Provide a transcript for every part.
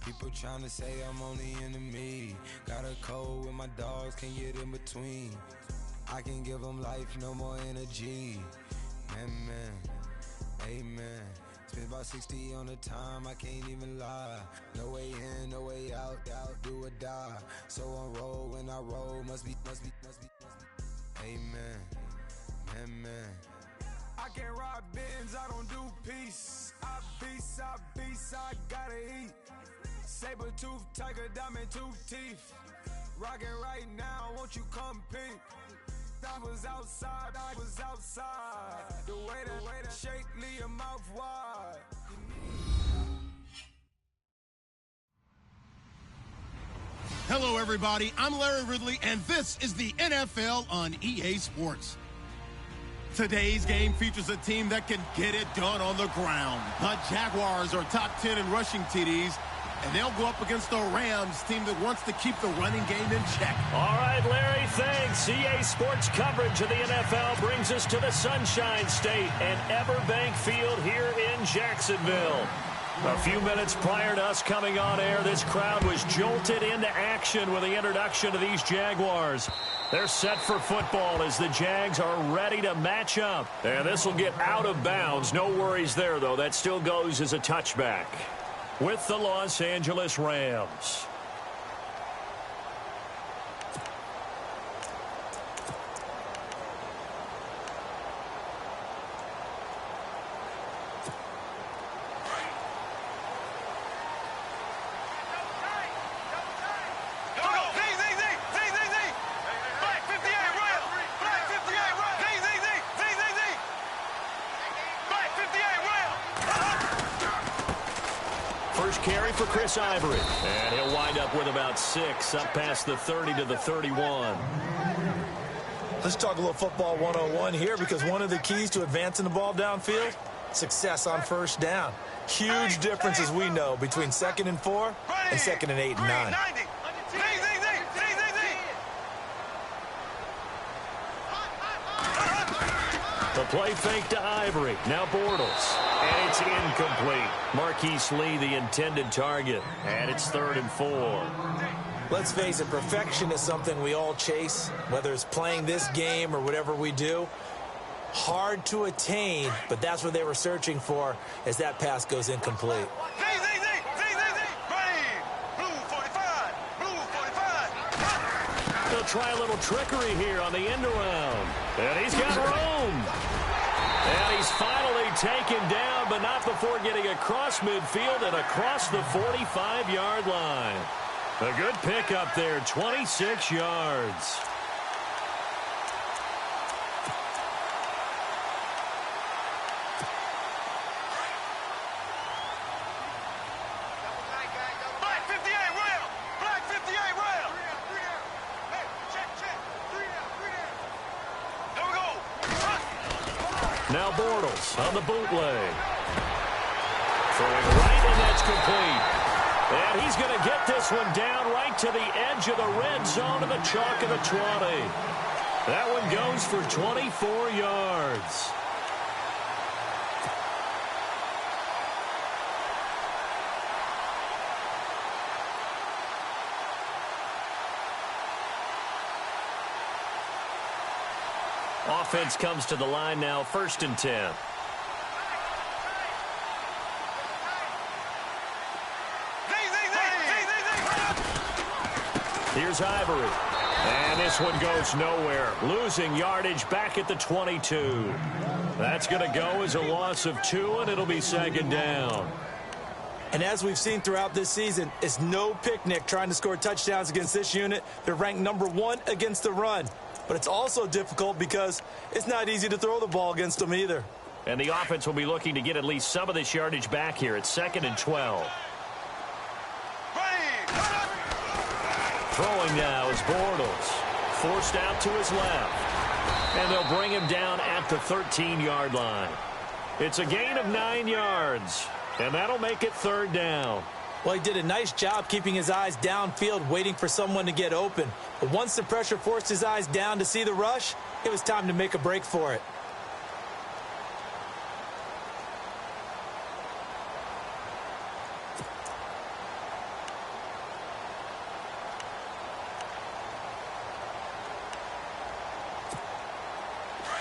People trying to say I'm on the enemy. Got a cold with my dogs, can't get in between. I can give them life, no more energy. Man, amen. Spent about 60 on the time, I can't even lie. No way in, no way out, do or die. So on roll, when I roll, must be. Amen, man. I can't ride Benz, I don't do peace. I beast, I gotta eat. Saber tooth, tiger, diamond tooth teeth. Rockin' right now, won't you come peep? I was outside. The way to shake, leave your mouth wide. Hello, everybody. I'm Larry Ridley, and this is the NFL on EA Sports. Today's game features a team that can get it done on the ground. The Jaguars are top 10 in rushing TDs, and they'll go up against the Rams team that wants to keep the running game in check. All right, Larry, thanks. EA Sports coverage of the NFL brings us to the Sunshine State and Everbank Field here in Jacksonville. A few minutes prior to us coming on air, this crowd was jolted into action with the introduction of these Jaguars. They're set for football as the Jags are ready to match up. And this will get out of bounds. No worries there, though. That still goes as a touchback with the Los Angeles Rams. Carry for Chris Ivory, and he'll wind up with about 6 up past the 30 to the 31. Let's talk a little football 101 here, because one of the keys to advancing the ball downfield, success on first down. Huge difference, as we know, between 2nd and 4 and 2nd and 8 and 9. The play fake to Ivory. Now Bortles. And it's incomplete. Marquise Lee, the intended target. And it's 3rd and 4. Let's face it, perfection is something we all chase, whether it's playing this game or whatever we do. Hard to attain, but that's what they were searching for as that pass goes incomplete. They'll try a little trickery here on the end around. And he's got room. And he's finally taken down, but not before getting across midfield and across the 45-yard line. A good pickup there, 26 yards. Now Bortles on the bootleg. Throwing right, and that's complete. And he's going to get this one down right to the edge of the red zone of the chalk of the 20. That one goes for 24 yards. Offense comes to the line now, 1st and 10. Here's Ivory. And this one goes nowhere. Losing yardage back at the 22. That's going to go as a loss of 2, and it'll be 2nd down. And as we've seen throughout this season, it's no picnic trying to score touchdowns against this unit. They're ranked number 1 against the run. But it's also difficult because it's not easy to throw the ball against them either. And the offense will be looking to get at least some of this yardage back here. It's 2nd and 12. Throwing now is Bortles. Forced out to his left. And they'll bring him down at the 13-yard line. It's a gain of 9 yards. And that'll make it 3rd down. Well, he did a nice job keeping his eyes downfield, waiting for someone to get open. But once the pressure forced his eyes down to see the rush, it was time to make a break for it.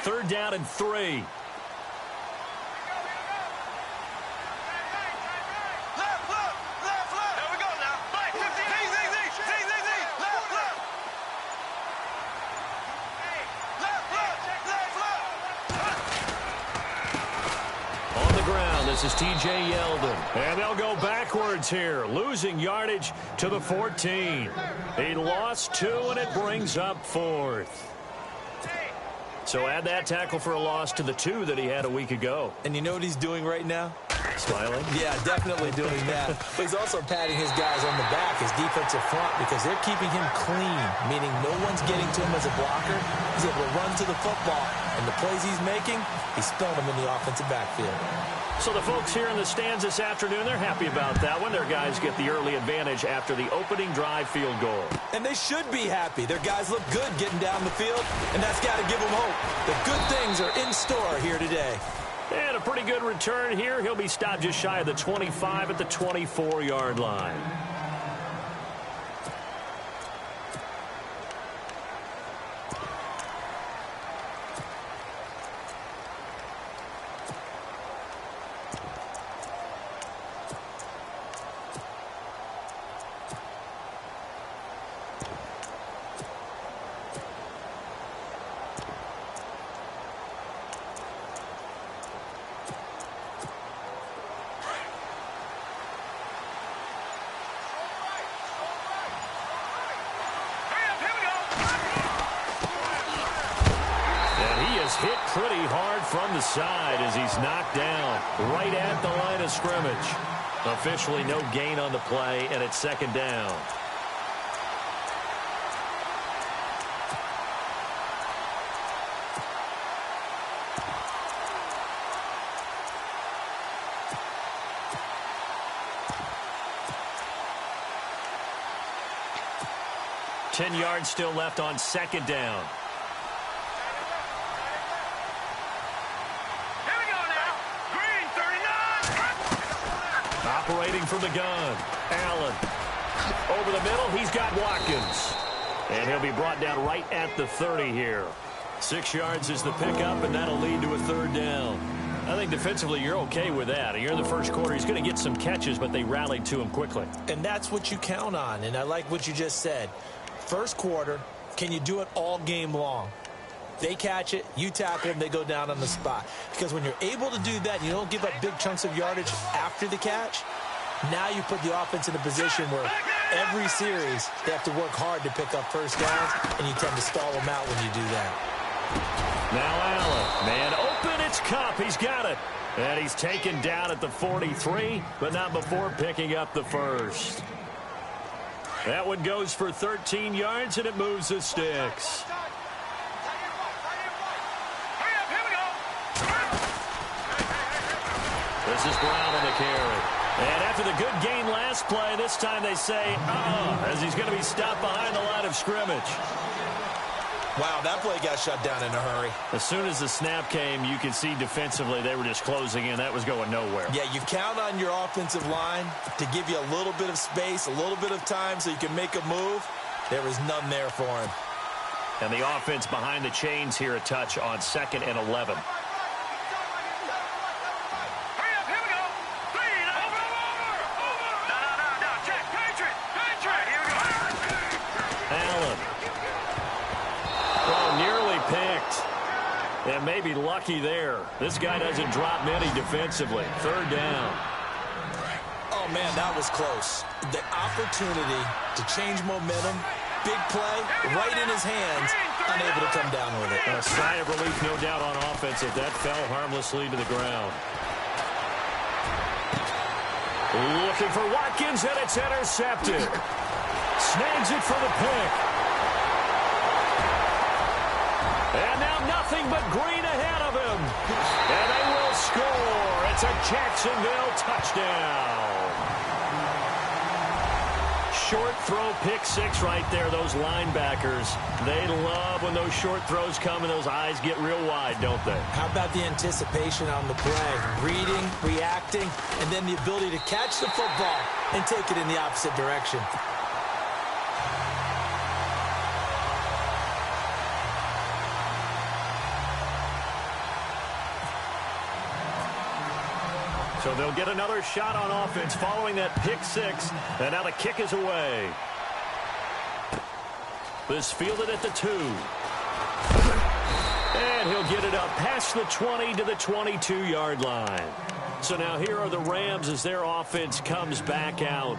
3rd down and 3. This is T.J. Yeldon. And they'll go backwards here, losing yardage to the 14. He lost 2, and it brings up 4th. So add that tackle for a loss to the 2 that he had a week ago. And you know what he's doing right now? Smiling? Yeah, definitely doing that. But he's also patting his guys on the back, his defensive front, because they're keeping him clean, meaning no one's getting to him as a blocker. He's able to run to the football, and the plays he's making, he's spelling them in the offensive backfield. So the folks here in the stands this afternoon, they're happy about that one. Their guys get the early advantage after the opening drive field goal. And they should be happy. Their guys look good getting down the field, and that's got to give them hope. The good things are in store here today. And a pretty good return here. He'll be stopped just shy of the 25 at the 24-yard line. Hit pretty hard from the side as he's knocked down right at the line of scrimmage. Officially no gain on the play, and it's 2nd down. Ten yards still left on 2nd down. Operating from the gun, Allen. Over the middle, he's got Watkins. And he'll be brought down right at the 30 here. 6 yards is the pickup, and that'll lead to a 3rd down. I think defensively you're okay with that. You're in the first quarter. He's going to get some catches, but they rallied to him quickly. And that's what you count on, and I like what you just said. First quarter, can you do it all game long? They catch it, you tackle them, they go down on the spot. Because when you're able to do that, you don't give up big chunks of yardage after the catch. Now you put the offense in a position where every series they have to work hard to pick up first downs, and you tend to stall them out when you do that. Now Allen, man open, it's Cup, he's got it. And he's taken down at the 43, but not before picking up the first. That one goes for 13 yards, and it moves the sticks. This is Brown on the carry. And after the good gain last play, this time they say, as he's going to be stopped behind the line of scrimmage. Wow, that play got shut down in a hurry. As soon as the snap came, you could see defensively they were just closing in. That was going nowhere. Yeah, you count on your offensive line to give you a little bit of space, a little bit of time so you can make a move. There was none there for him. And the offense behind the chains here a touch on 2nd and 11. And maybe lucky there. This guy doesn't drop many defensively. 3rd down. Oh, man, that was close. The opportunity to change momentum, big play, right in his hands, unable to come down with it. A sigh of relief, no doubt, on offense if that fell harmlessly to the ground. Looking for Watkins, and it's intercepted. Snags it for the pick. And now nothing but green ahead of him. And they will score. It's a Jacksonville touchdown. Short throw, pick 6 right there. Those linebackers, they love when those short throws come and those eyes get real wide, don't they? How about the anticipation on the play? Reading, reacting, and then the ability to catch the football and take it in the opposite direction. So they'll get another shot on offense following that pick six. And now the kick is away. This fielded at the 2. And he'll get it up past the 20 to the 22-yard line. So now here are the Rams as their offense comes back out.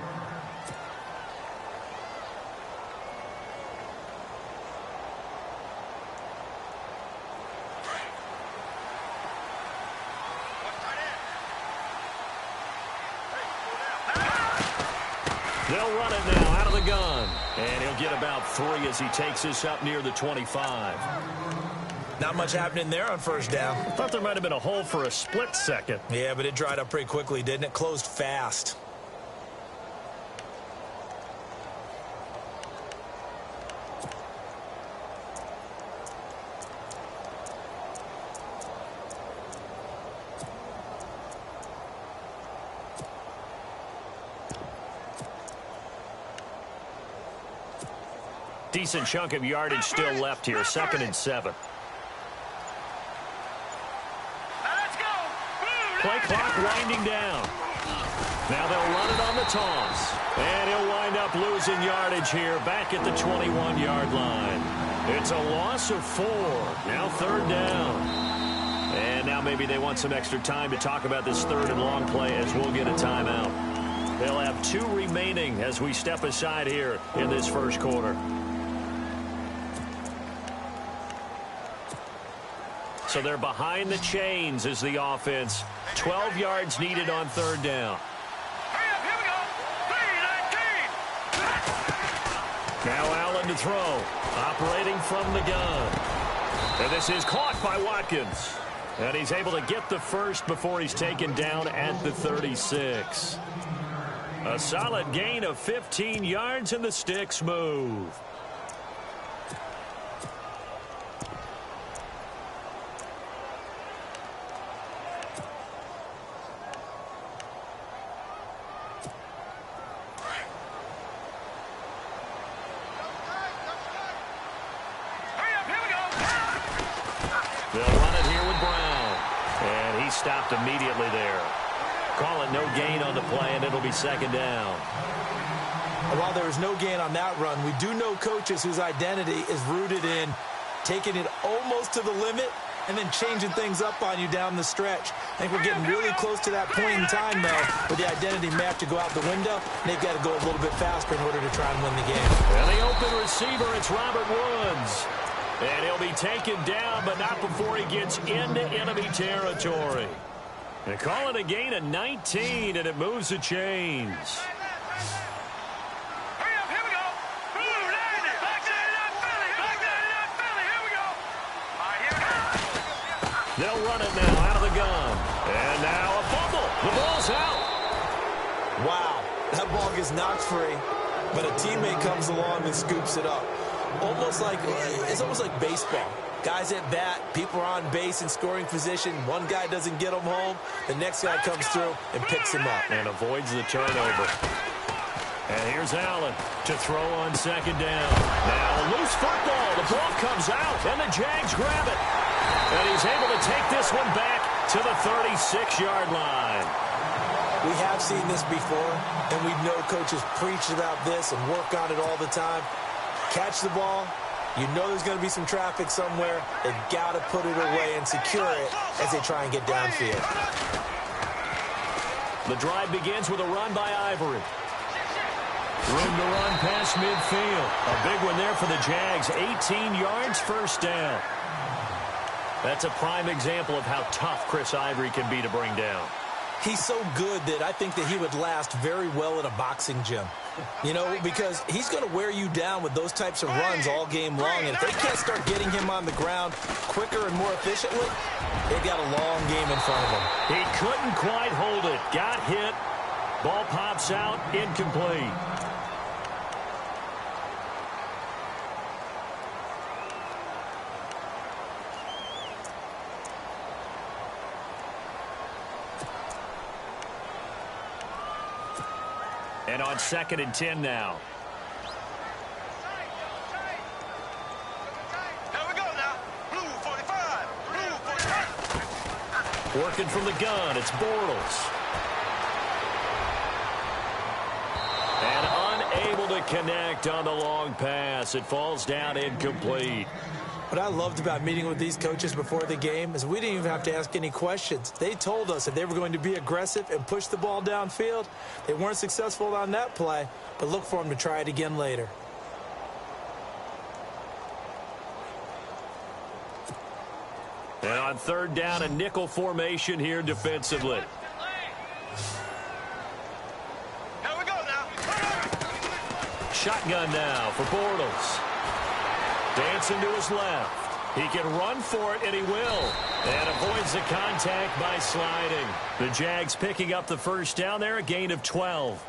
They'll run it now out of the gun. And he'll get about 3 as he takes this up near the 25. Not much happening there on first down. Thought there might have been a hole for a split second. Yeah, but it dried up pretty quickly, didn't it? Closed fast. Decent chunk of yardage still left here. 2nd and 7. Play clock winding down. Now they'll run it on the toss. And he'll wind up losing yardage here back at the 21-yard line. It's a loss of 4. Now 3rd down. And now maybe they want some extra time to talk about this 3rd and long play as we'll get a timeout. They'll have 2 remaining as we step aside here in this first quarter. So they're behind the chains as the offense. 12 yards needed on 3rd down. Now Allen to throw. Operating from the gun. And this is caught by Watkins. And he's able to get the first before he's taken down at the 36. A solid gain of 15 yards and the sticks move. They'll run it here with Brown. And he stopped immediately there. Call it no gain on the play, and it'll be 2nd down. While there was no gain on that run, we do know coaches whose identity is rooted in taking it almost to the limit and then changing things up on you down the stretch. I think we're getting really close to that point in time, though, where the identity may have to go out the window, and they've got to go a little bit faster in order to try and win the game. And the open receiver, it's Robert Woods. And he'll be taken down, but not before he gets into enemy territory. They call it a gain of 19, and it moves the chains. They'll run it now out of the gun. And now a fumble. The ball's out. Wow, that ball gets knocked free, but a teammate comes along and scoops it up. It's almost like baseball. Guys at bat, people are on base in scoring position. One guy doesn't get him home. The next guy comes through and picks him up. And avoids the turnover. And here's Allen to throw on 2nd down. Now a loose football. The ball comes out, and the Jags grab it. And he's able to take this one back to the 36-yard line. We have seen this before, and we know coaches preach about this and work on it all the time. Catch the ball. You know there's going to be some traffic somewhere. They've got to put it away and secure it as they try and get downfield. The drive begins with a run by Ivory. Room to run past midfield. A big one there for the Jags. 18 yards, 1st down. That's a prime example of how tough Chris Ivory can be to bring down. He's so good that I think that he would last very well in a boxing gym. You know, because he's going to wear you down with those types of runs all game long. And if they can't start getting him on the ground quicker and more efficiently, they've got a long game in front of them. He couldn't quite hold it. Got hit. Ball pops out. Incomplete. And on 2nd and 10 now. Here we go now. Blue 45. Blue 45. Working from the gun. It's Bortles. to connect on the long pass. It falls down incomplete. What I loved about meeting with these coaches before the game is we didn't even have to ask any questions. They told us if they were going to be aggressive and push the ball downfield. They weren't successful on that play, but look for them to try it again later. And on third down, a nickel formation here defensively. Here we go now. Shotgun now for Bortles. Dancing to his left. He can run for it, and he will. And avoids the contact by sliding. The Jags picking up the first down there, a gain of 12.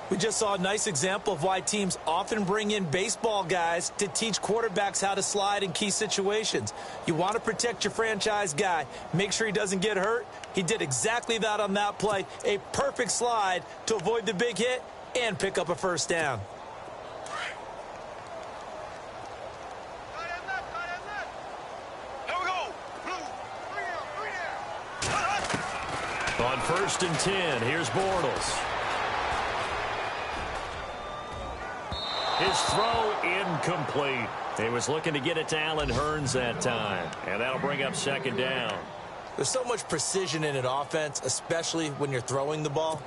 We just saw a nice example of why teams often bring in baseball guys to teach quarterbacks how to slide in key situations. You want to protect your franchise guy. Make sure he doesn't get hurt. He did exactly that on that play. A perfect slide to avoid the big hit and pick up a first down. On 1st and 10, here's Bortles. His throw incomplete. He was looking to get it to Allen Hurns that time, and that'll bring up second down. There's so much precision in an offense, especially when you're throwing the ball.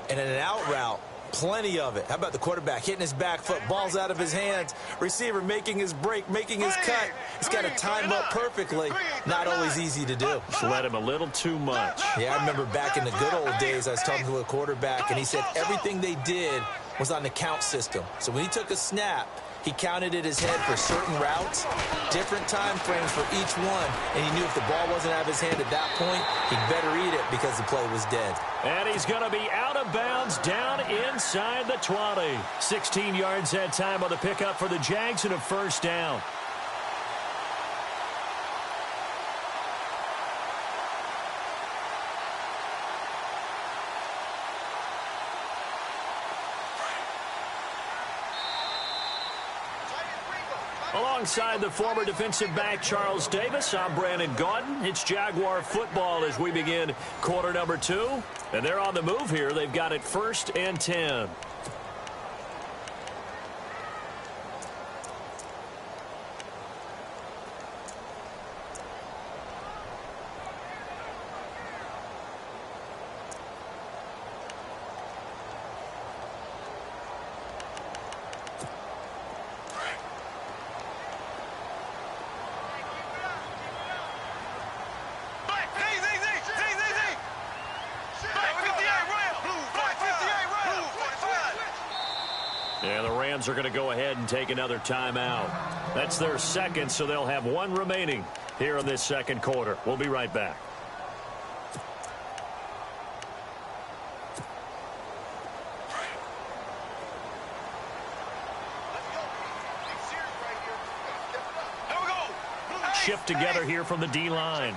And in an out route, plenty of it. How about the quarterback hitting his back foot, balls out of his hands, receiver making his break, making his cut. He's got to time up perfectly. Not always easy to do. Just let him a little too much. Yeah, I remember back in the good old days, I was talking to a quarterback, and he said everything they did was on the count system. So when he took a snap, he counted in his head for certain routes, different time frames for each one, and he knew if the ball wasn't out of his hand at that point, he'd better eat it because the play was dead. And he's going to be out of bounds down inside the 20. 16 yards that time on the pickup for the Jags and a first down. Alongside the former defensive back Charles Davis, I'm Brandon Gaudin. It's Jaguar football as we begin quarter number 2. And they're on the move here. They've got it 1st and 10. And the Rams are going to go ahead and take another timeout. That's their second, so they'll have one remaining here in this second quarter. We'll be right back. Shift together here from the D-line.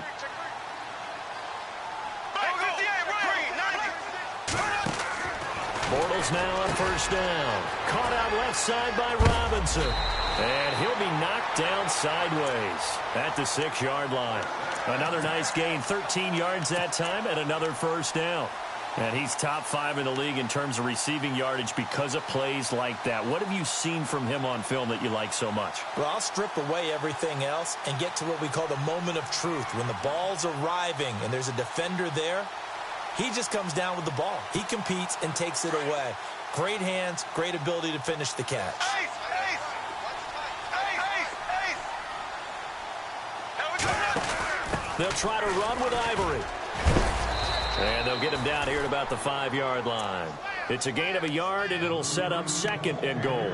Bortles now on first down. Caught out left side by Robinson. And he'll be knocked down sideways at the 6-yard line. Another nice gain, 13 yards that time, and another first down. And he's top 5 in the league in terms of receiving yardage because of plays like that. What have you seen from him on film that you like so much? Well, I'll strip away everything else and get to what we call the moment of truth. When the ball's arriving and there's a defender there, he just comes down with the ball. He competes and takes it away. Great hands, great ability to finish the catch. They'll try to run with Ivory. And they'll get him down here at about the 5-yard line. It's a gain of a yard, and it'll set up 2nd and goal.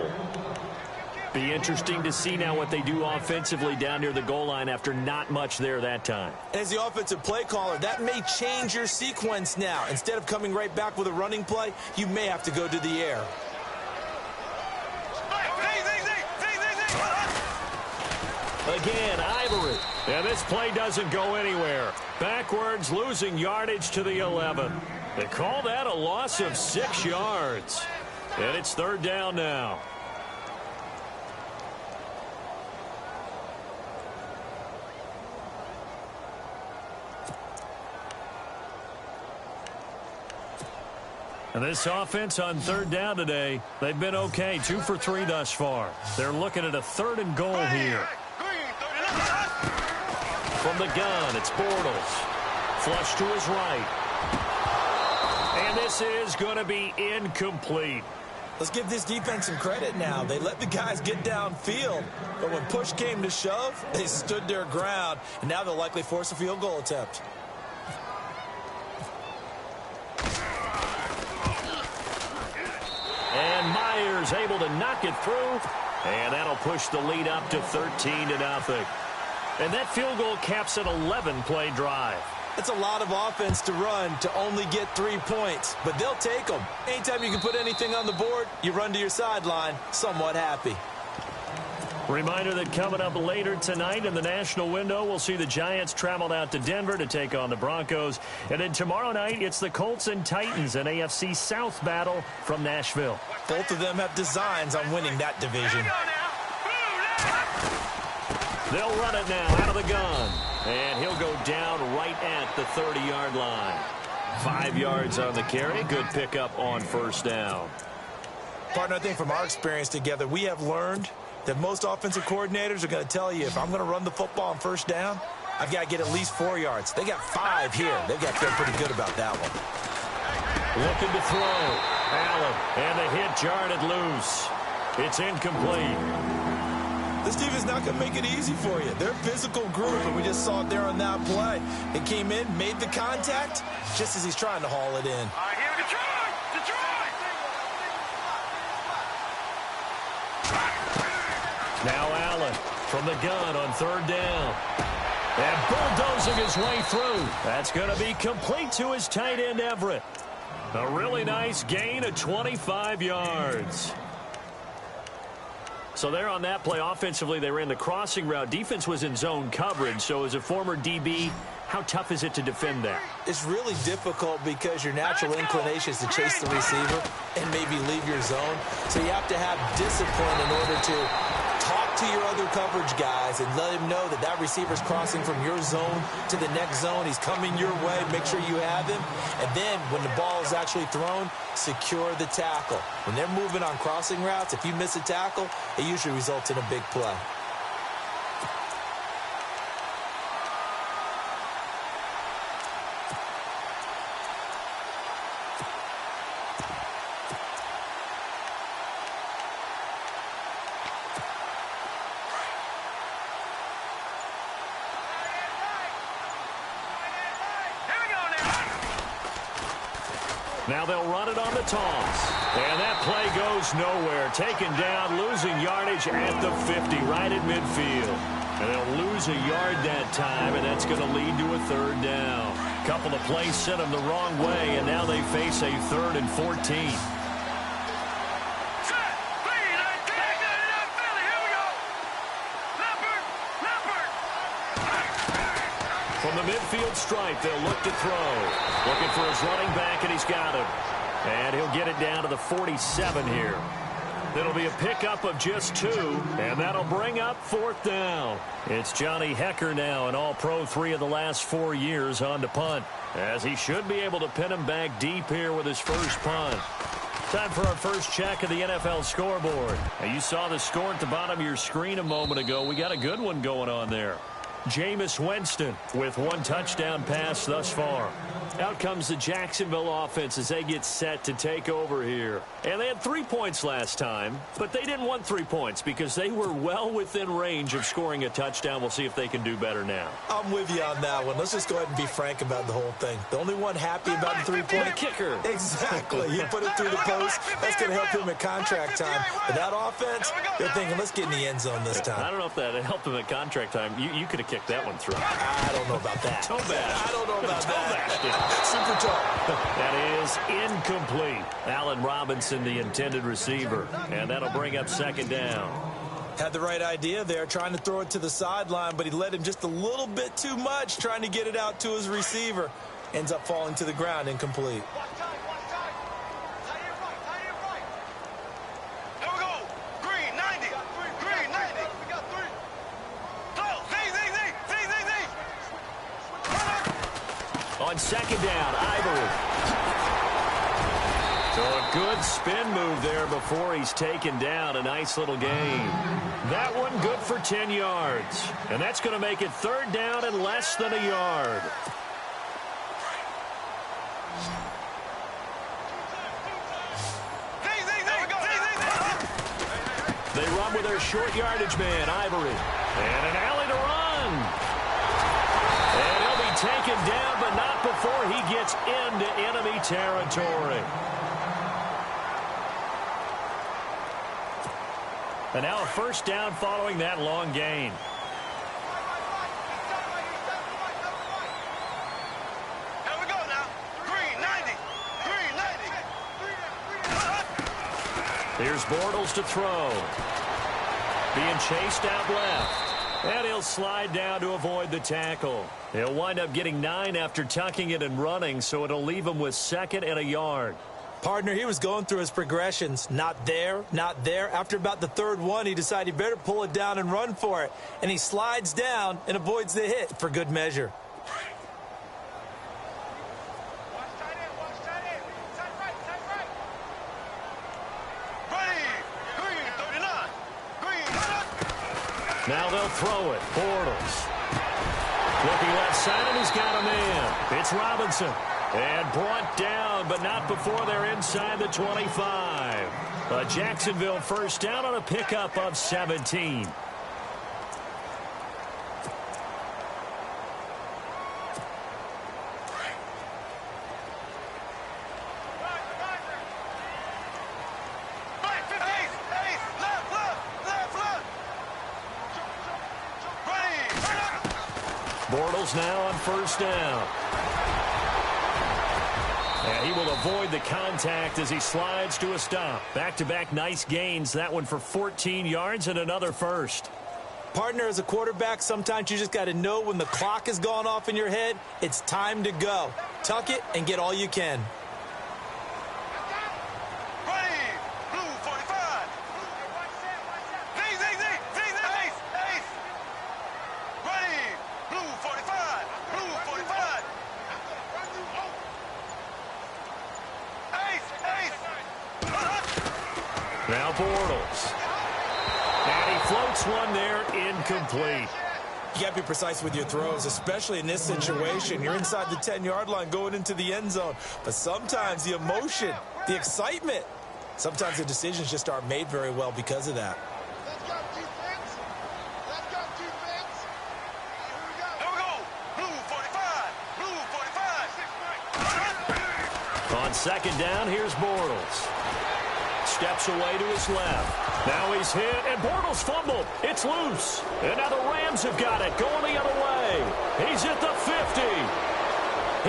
Be interesting to see now what they do offensively down near the goal line after not much there that time. As the offensive play caller, that may change your sequence now. Instead of coming right back with a running play, you may have to go to the air. Again, Ivory. And this play doesn't go anywhere. Backwards, losing yardage to the 11. They call that a loss of 6 yards. And it's 3rd down now. And this offense on third down today, they've been okay, 2 for 3 thus far. They're looking at a 3rd and goal here. From the gun, it's Bortles. Flush to his right. And this is going to be incomplete. Let's give this defense some credit now. They let the guys get downfield, but when push came to shove, they stood their ground, and now they'll likely force a field goal attempt. And Myers able to knock it through, and that'll push the lead up to 13-0. And that field goal caps an 11-play drive. It's a lot of offense to run to only get 3 points, but they'll take them. Anytime you can put anything on the board, you run to your sideline somewhat happy. Reminder that coming up later tonight in the national window, we'll see the Giants travel out to Denver to take on the Broncos. And then tomorrow night, it's the Colts and Titans, an AFC South battle from Nashville. Both of them have designs on winning that division. They'll run it now out of the gun. And he'll go down right at the 30-yard line. 5 yards on the carry. Good pickup on first down. Partner, I think from our experience together, we have learned that most offensive coordinators are going to tell you, if I'm going to run the football on first down, I've got to get at least 4 yards. They got 5 here. They've got to feel pretty good about that one. Looking to throw. Allen. And the hit jarred it loose. It's incomplete. This team is not going to make it easy for you. They're a physical group, and we just saw it there on that play. It came in, made the contact, just as he's trying to haul it in. All right, here we go. Detroit! Now Allen from the gun on third down. And bulldozing his way through. That's going to be complete to his tight end, Everett. A really nice gain of 25 yards. So there on that play, offensively, they ran the crossing route. Defense was in zone coverage. So as a former DB, how tough is it to defend that? It's really difficult because your natural inclination is to chase the receiver and maybe leave your zone. So you have to have discipline in order to talk to your other coverage guys and let him know that that receiver's crossing from your zone to the next zone. He's coming your way. Make sure you have him. And then when the ball is actually thrown, secure the tackle. When they're moving on crossing routes, if you miss a tackle, it usually results in a big play. Now they'll run it on the toss. And that play goes nowhere. Taken down, losing yardage at the 50, right at midfield. And they'll lose a yard that time, and that's going to lead to a third down. A couple of plays sent them the wrong way, and now they face a 3rd and 14. From the midfield stripe, they'll look to throw. Looking for his running back, and he's got him. And he'll get it down to the 47 here. It'll be a pickup of just 2, and that'll bring up 4th down. It's Johnny Hecker now, an all-pro 3 of the last 4 years on to punt, as he should be able to pin him back deep here with his first punt. Time for our first check of the NFL scoreboard. Now, you saw the score at the bottom of your screen a moment ago. We got a good one going on there. Jameis Winston with 1 touchdown pass thus far. Out comes the Jacksonville offense as they get set to take over here. And they had 3 points last time, but they didn't want 3 points because they were well within range of scoring a touchdown. We'll see if they can do better now. I'm with you on that one. Let's just go ahead and be frank about the whole thing. The only one happy about the 3-point kicker. Exactly. He put it through the post. That's going to help him at contract time. But that offense, they're thinking, let's get in the end zone this time. I don't know if that helped him at contract time. You could have kicked that one through. I don't know about that. Toe bash. I don't know about that. Super toe. That is incomplete. Allen Robinson, the intended receiver. And that'll bring up 2nd down. Had the right idea there, trying to throw it to the sideline, but he let him just a little bit too much, trying to get it out to his receiver. Ends up falling to the ground, incomplete. On 2nd down, Ivory. So a good spin move there before he's taken down. A nice little gain. That one good for 10 yards. And that's going to make it 3rd down and less than a yard. They run with their short yardage man, Ivory. And an alley to run. And he'll be taken down, but not before he gets into enemy territory. And now a 1st down following that long gain. Here we go now. Green 90. Green 90. Here's Bortles to throw. Being chased out left. And he'll slide down to avoid the tackle. He'll wind up getting 9 after tucking it and running, so it'll leave him with 2nd and a yard. Partner, he was going through his progressions. Not there, not there. After about the 3rd one, he decided he better pull it down and run for it. And he slides down and avoids the hit for good measure. Now they'll throw it. Bortles. Looking left side, and he's got a man. It's Robinson. And brought down, but not before they're inside the 25. A Jacksonville 1st down on a pickup of 17. Bortles now on 1st down. And he will avoid the contact as he slides to a stop. Back-to-back nice gains. That one for 14 yards and another 1st. Partner, as a quarterback, sometimes you just got to know when the clock has gone off in your head, it's time to go. Tuck it and get all you can. Now Bortles. And he floats one there, incomplete. You got to be precise with your throws, especially in this situation. You're inside the 10-yard line going into the end zone. But sometimes the emotion, the excitement, sometimes the decisions just aren't made very well because of that. Let's go, defense. Let's go, defense. Here we go. Blue 45. Blue 45. On 2nd down, here's Bortles. Steps away to his left. Now he's hit, and Bortles fumbled. It's loose. And now the Rams have got it, going the other way. He's at the 50.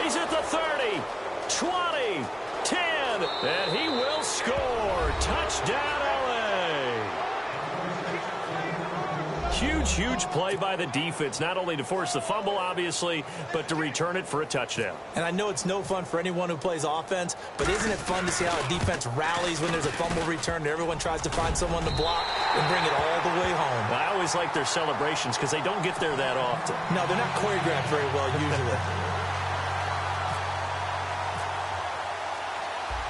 He's at the 30, 20, 10, and he will score. Touchdown, L.A. Huge play by the defense, not only to force the fumble, obviously, but to return it for a touchdown. And I know it's no fun for anyone who plays offense, but isn't it fun to see how a defense rallies when there's a fumble return and everyone tries to find someone to block and bring it all the way home? I always like their celebrations because they don't get there that often. No, they're not choreographed very well usually.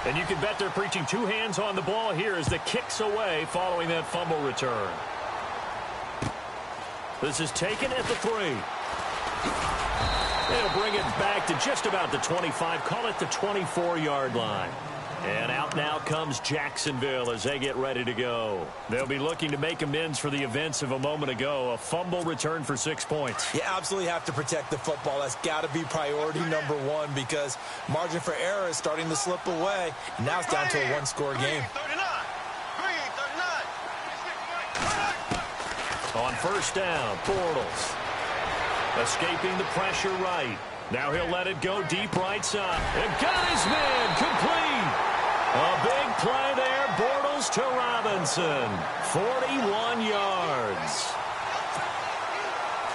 And you can bet they're preaching 2 hands on the ball here as the kick's away following that fumble return. This is taken at the 3. They'll bring it back to just about the 25, call it the 24-yard line. And out now comes Jacksonville as they get ready to go. They'll be looking to make amends for the events of a moment ago. A fumble return for 6 points. You absolutely have to protect the football. That's got to be priority number 1 because margin for error is starting to slip away. And now it's down to a 1-score game. On 1st down, Bortles. Escaping the pressure right. Now he'll let it go deep right side. And got his man complete. A big play there. Bortles to Robinson. 41 yards.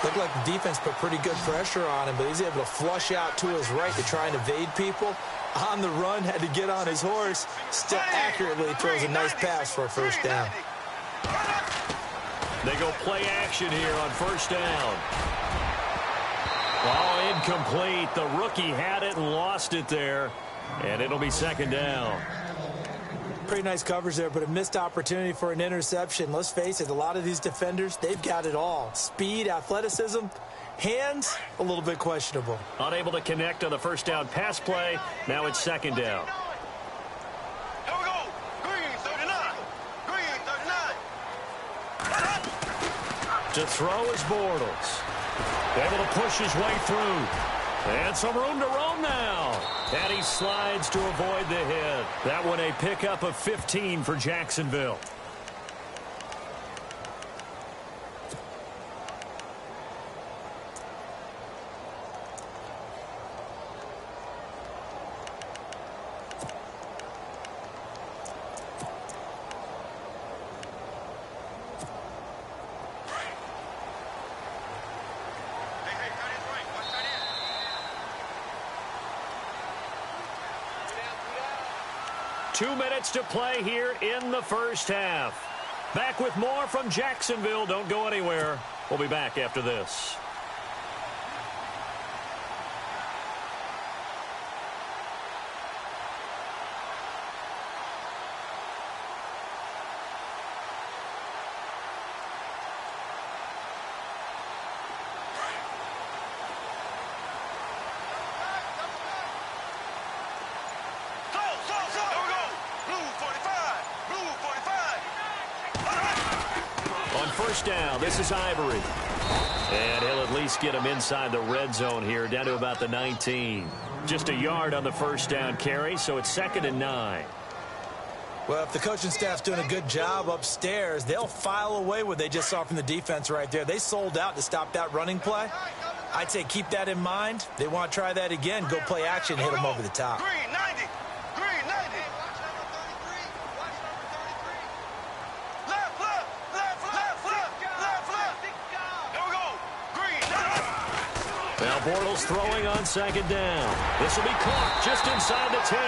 Looked like the defense put pretty good pressure on him, but he's able to flush out to his right to try and evade people. On the run, had to get on his horse. Still accurately throws a nice pass for a 1st down. They go play action here on 1st down. Oh, incomplete. The rookie had it and lost it there. And it'll be 2nd down. pretty nice coverage there, but a missed opportunity for an interception. Let's face it, a lot of these defenders, they've got it all. Speed, athleticism, hands, a little bit questionable. Unable to connect on the first down pass play. Now it's second down. Here we go. Green 39. Green 39. To throw is Bortles. Able to push his way through. And some room to roam now. And he slides to avoid the hit. That one a pickup of 15 for Jacksonville. Hey, hey, tight end's right. Watch tight end. 2 minutes to play here in the first half. Back with more from Jacksonville. Don't go anywhere. We'll be back after this. First down, this is Ivory. And he'll at least get him inside the red zone here, down to about the 19. Just a yard on the first down carry, so it's 2nd and 9. Well, if the coaching staff's doing a good job upstairs, they'll file away what they just saw from the defense right there. They sold out to stop that running play. I'd say keep that in mind. They want to try that again. Go play action, hit them over the top. Green 90. Green 90. Watch number 33. Watch number 33. Left, left, left, left, left, left, left. Here we go. Green 90. Now Bortles throwing on second down. This will be caught just inside the 10.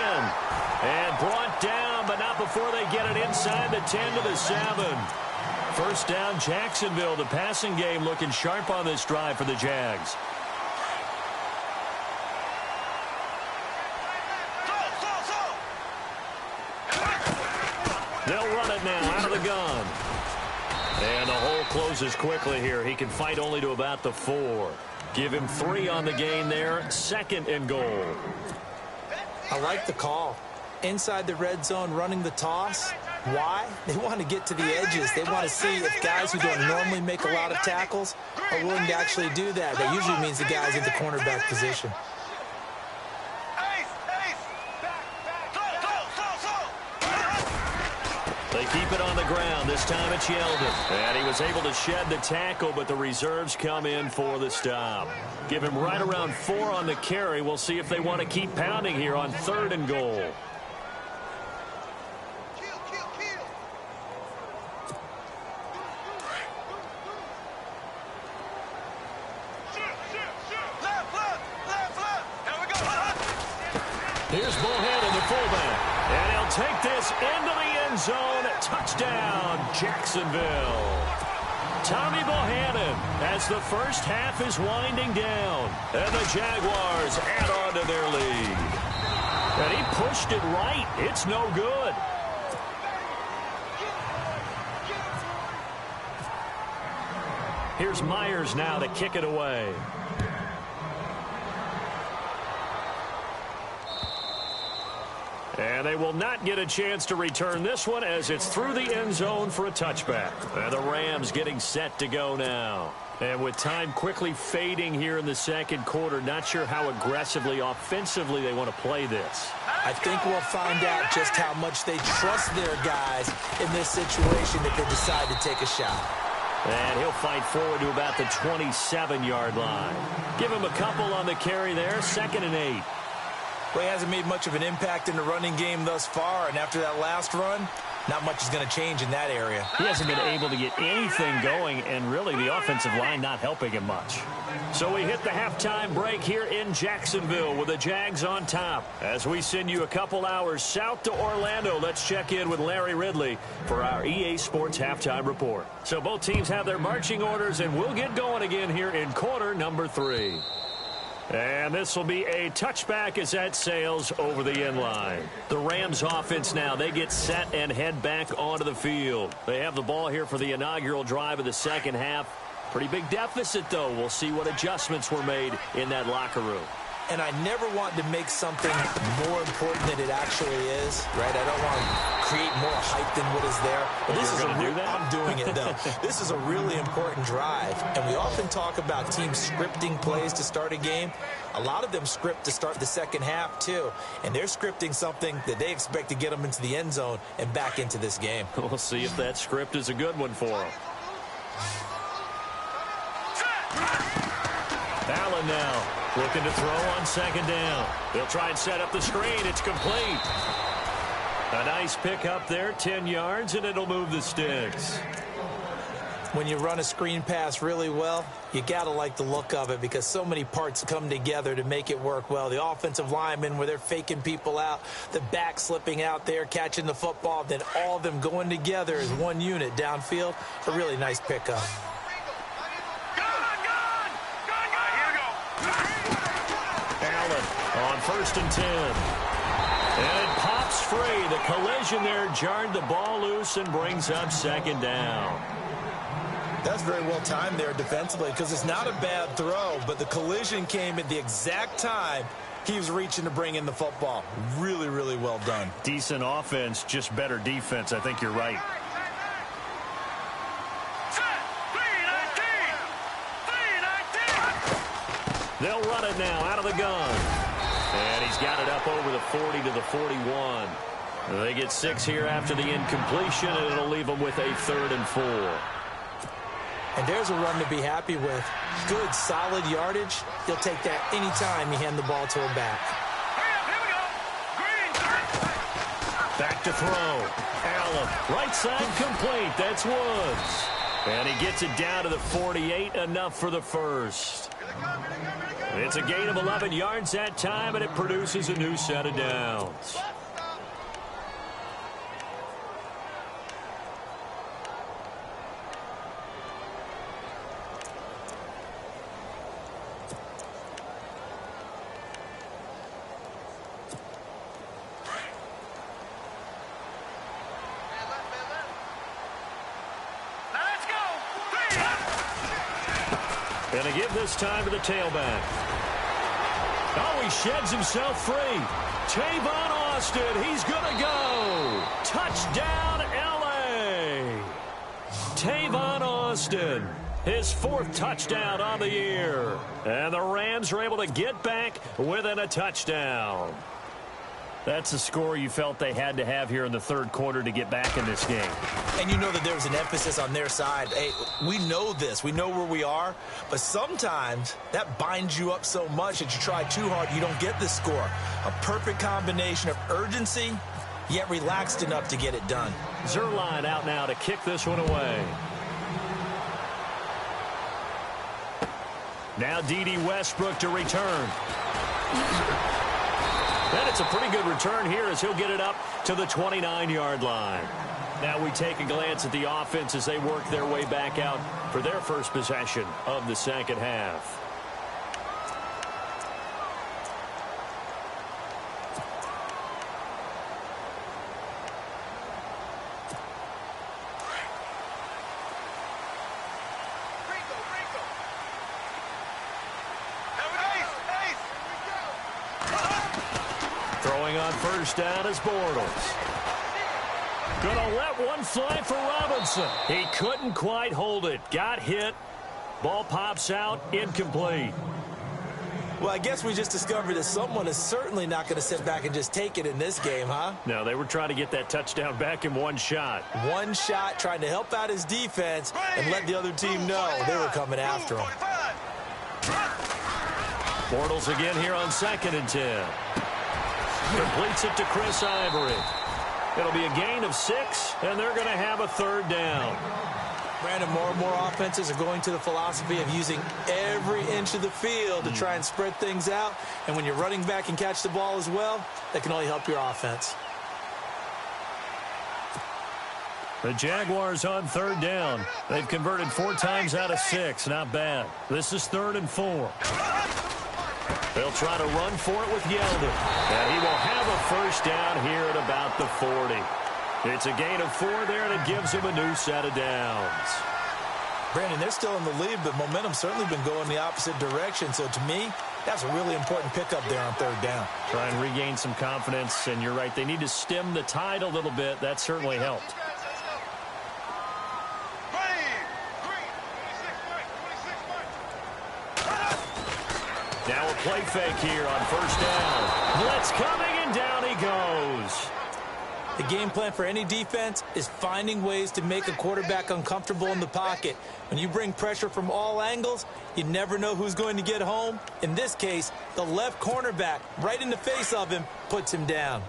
And brought down, but not before they get it inside the 10 to the 7. First down, Jacksonville. The passing game looking sharp on this drive for the Jags. They'll run it now out of the gun. And the hole closes quickly here. He can fight only to about the 4. Give him 3 on the gain there. 2nd and goal. I like the call. Inside the red zone, running the toss. Why? They want to get to the edges. They want to see if guys who don't normally make a lot of tackles are willing to actually do that. That usually means the guys in the cornerback position. They keep it on the ground. This time it's Yeldon. And he was able to shed the tackle, but the reserves come in for the stop. Give him right around 4 on the carry. We'll see if they want to keep pounding here on 3rd and goal. Here's Bohannon, the fullback. And he'll take this into the end zone. Touchdown, Jacksonville. Tommy Bohannon as the first half is winding down. And the Jaguars add on to their lead. And he pushed it right. It's no good. Here's Myers now to kick it away. And they will not get a chance to return this one as it's through the end zone for a touchback. And the Rams getting set to go now. And with time quickly fading here in the second quarter, not sure how aggressively, offensively they want to play this. I think we'll find out just how much they trust their guys in this situation if they decide to take a shot. And he'll fight forward to about the 27-yard line. Give him a couple on the carry there, 2nd and 8. Well, he hasn't made much of an impact in the running game thus far, and after that last run, not much is going to change in that area. He hasn't been able to get anything going, and really the offensive line not helping him much. So we hit the halftime break here in Jacksonville with the Jags on top. As we send you a couple hours south to Orlando, let's check in with Larry Ridley for our EA Sports Halftime Report. So both teams have their marching orders, and we'll get going again here in quarter number 3. And this will be a touchback as that sails over the end line. The Rams offense now, they get set and head back onto the field. They have the ball here for the inaugural drive of the second half. Pretty big deficit, though. We'll see what adjustments were made in that locker room. And I never want to make something more important than it actually is, right? I don't want to create more hype than what is there. But this is I'm doing it, though. This is a really important drive. And we often talk about teams scripting plays to start a game. A lot of them script to start the second half, too. And they're scripting something that they expect to get them into the end zone and back into this game. We'll see if that script is a good one for them. Allen now looking to throw on second down. They'll try and set up the screen. It's complete. A nice pick up there, 10 yards, and it'll move the sticks. When you run a screen pass really well, you got to like the look of it because so many parts come together to make it work well. The offensive linemen, where they're faking people out, the back slipping out there, catching the football, then all of them going together as one unit downfield. A really nice pickup. On 1st and 10. And it pops free. The collision there jarred the ball loose and brings up second down. That's very well timed there defensively because it's not a bad throw, but the collision came at the exact time he was reaching to bring in the football. Really, really well done. Decent offense, just better defense. I think you're right. They'll run it now out of the gun. And he's got it up over the 40 to the 41. They get 6 here after the incompletion, and it'll leave them with a 3rd and 4. And there's a run to be happy with. Good, solid yardage. He'll take that anytime you hand the ball to a back. Back to throw. Allen, right side complete. That's Woods. And he gets it down to the 48, enough for the first. It's a gain of 11 yards that time, and it produces a new set of downs. And a give this time to the tailback. Oh, he sheds himself free. Tavon Austin, he's going to go. Touchdown, L.A. Tavon Austin, his 4th touchdown on the year. And the Rams are able to get back within a touchdown. That's a score you felt they had to have here in the 3rd quarter to get back in this game. And you know that there was an emphasis on their side. Hey, we know this. We know where we are. But sometimes that binds you up so much that you try too hard, you don't get the score. A perfect combination of urgency, yet relaxed enough to get it done. Zerline out now to kick this one away. Now D.D. Westbrook to return. And it's a pretty good return here as he'll get it up to the 29-yard line. Now we take a glance at the offense as they work their way back out for their first possession of the second half. Throwing on first down is Bortles. Gonna let one fly for Robinson. He couldn't quite hold it. Got hit. Ball pops out. Incomplete. Well, I guess we just discovered that someone is certainly not going to sit back and just take it in this game, huh? No, they were trying to get that touchdown back in one shot. One shot, trying to help out his defense and let the other team know they were coming after him. Bortles again here on 2nd and 10. Completes it to Chris Ivory. It'll be a gain of 6, and they're going to have a 3rd down. Brandon, more and more offenses are going to the philosophy of using every inch of the field to try and spread things out. And when you're running back and catch the ball as well, that can only help your offense. The Jaguars on 3rd down. They've converted 4 times out of 6. Not bad. This is 3rd and 4. They'll try to run for it with Yeldon. And he will have a first down here at about the 40. It's a gain of 4 there, and it gives him a new set of downs. Brandon, they're still in the lead, but momentum's certainly been going the opposite direction. So to me, that's a really important pickup there on third down. Try and regain some confidence, and you're right. They need to stem the tide a little bit. That certainly helped. Now a play fake here on first down. Blitz coming, and down he goes. The game plan for any defense is finding ways to make a quarterback uncomfortable in the pocket. When you bring pressure from all angles, you never know who's going to get home. In this case, the left cornerback, right in the face of him, puts him down.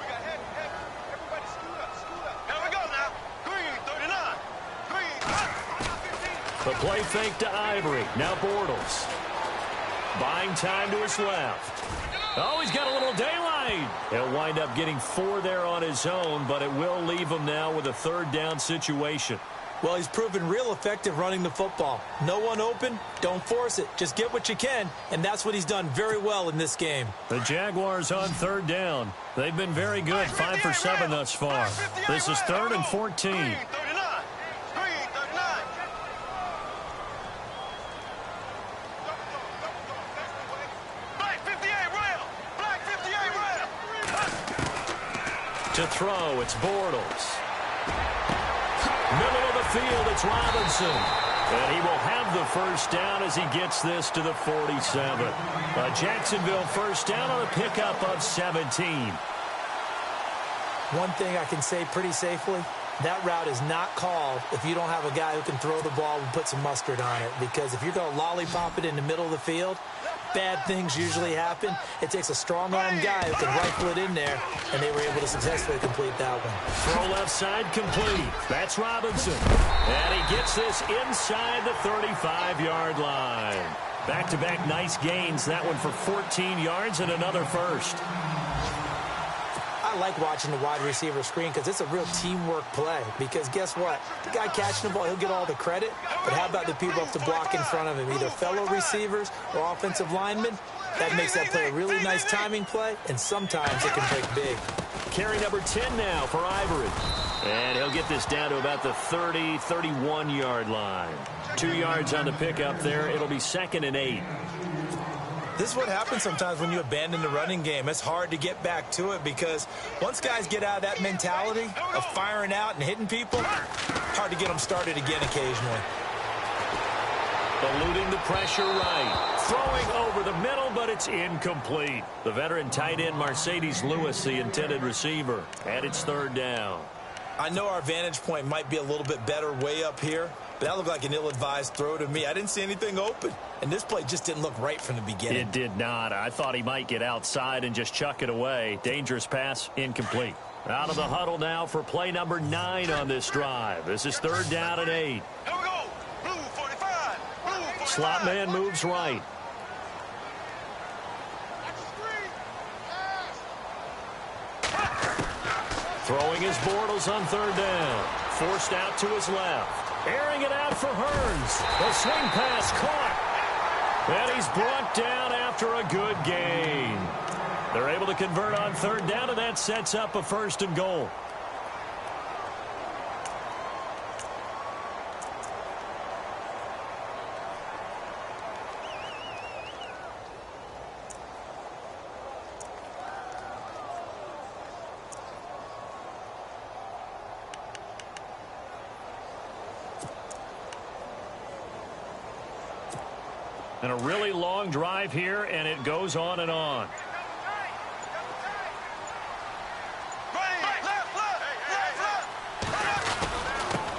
Everybody scoot up. Here we go now. Green, 39. Green. The play fake to Ivory. Now Bortles. Buying time to his left. Oh, he's got a little daylight. He'll wind up getting 4 there on his own, but it will leave him now with a third down situation. Well, he's proven real effective running the football. No one open, don't force it. Just get what you can, and that's what he's done very well in this game. The Jaguars on third down. They've been very good, 5 for 7 thus far. This is 3rd and 14. To throw, it's Bortles. Middle of the field, it's Robinson. And he will have the first down as he gets this to the 47. A Jacksonville first down on a pickup of 17. One thing I can say pretty safely, that route is not called if you don't have a guy who can throw the ball and put some mustard on it. Because if you're going to lollipop it in the middle of the field, bad things usually happen. It takes a strong-arm guy who can rifle it in there, and they were able to successfully complete that one. Throw left side complete. That's Robinson. And he gets this inside the 35-yard line. Back-to-back nice gains. That one for 14 yards and another first. I like watching the wide receiver screen because it's a real teamwork play. Because guess what? The guy catching the ball, he'll get all the credit. But how about the people up to block in front of him, either fellow receivers or offensive linemen? That makes that play a really nice timing play, and sometimes it can break big. Carry number 10 now for Ivory. And he'll get this down to about the 30, 31-yard line. 2 yards on the pickup there. It'll be 2nd and 8. This is what happens sometimes when you abandon the running game. It's hard to get back to it because once guys get out of that mentality of firing out and hitting people, hard to get them started again occasionally. Eluding the pressure right. Throwing over the middle, but it's incomplete. The veteran tight end Mercedes Lewis, the intended receiver. And it's 3rd down. I know our vantage point might be a little bit better way up here, but that looked like an ill-advised throw to me. I didn't see anything open, and this play just didn't look right from the beginning. It did not. I thought he might get outside and just chuck it away. Dangerous pass, incomplete. Out of the huddle now for play number 9 on this drive. This is 3rd down and 8. Here we go. Blue 45. Blue 45. Slot man moves right. Throwing his Bortles on 3rd down. Forced out to his left. Airing it out for Hearns. The swing pass caught. And he's brought down after a good gain. They're able to convert on 3rd down, and that sets up a 1st and goal. And a really long drive here, and it goes on and on.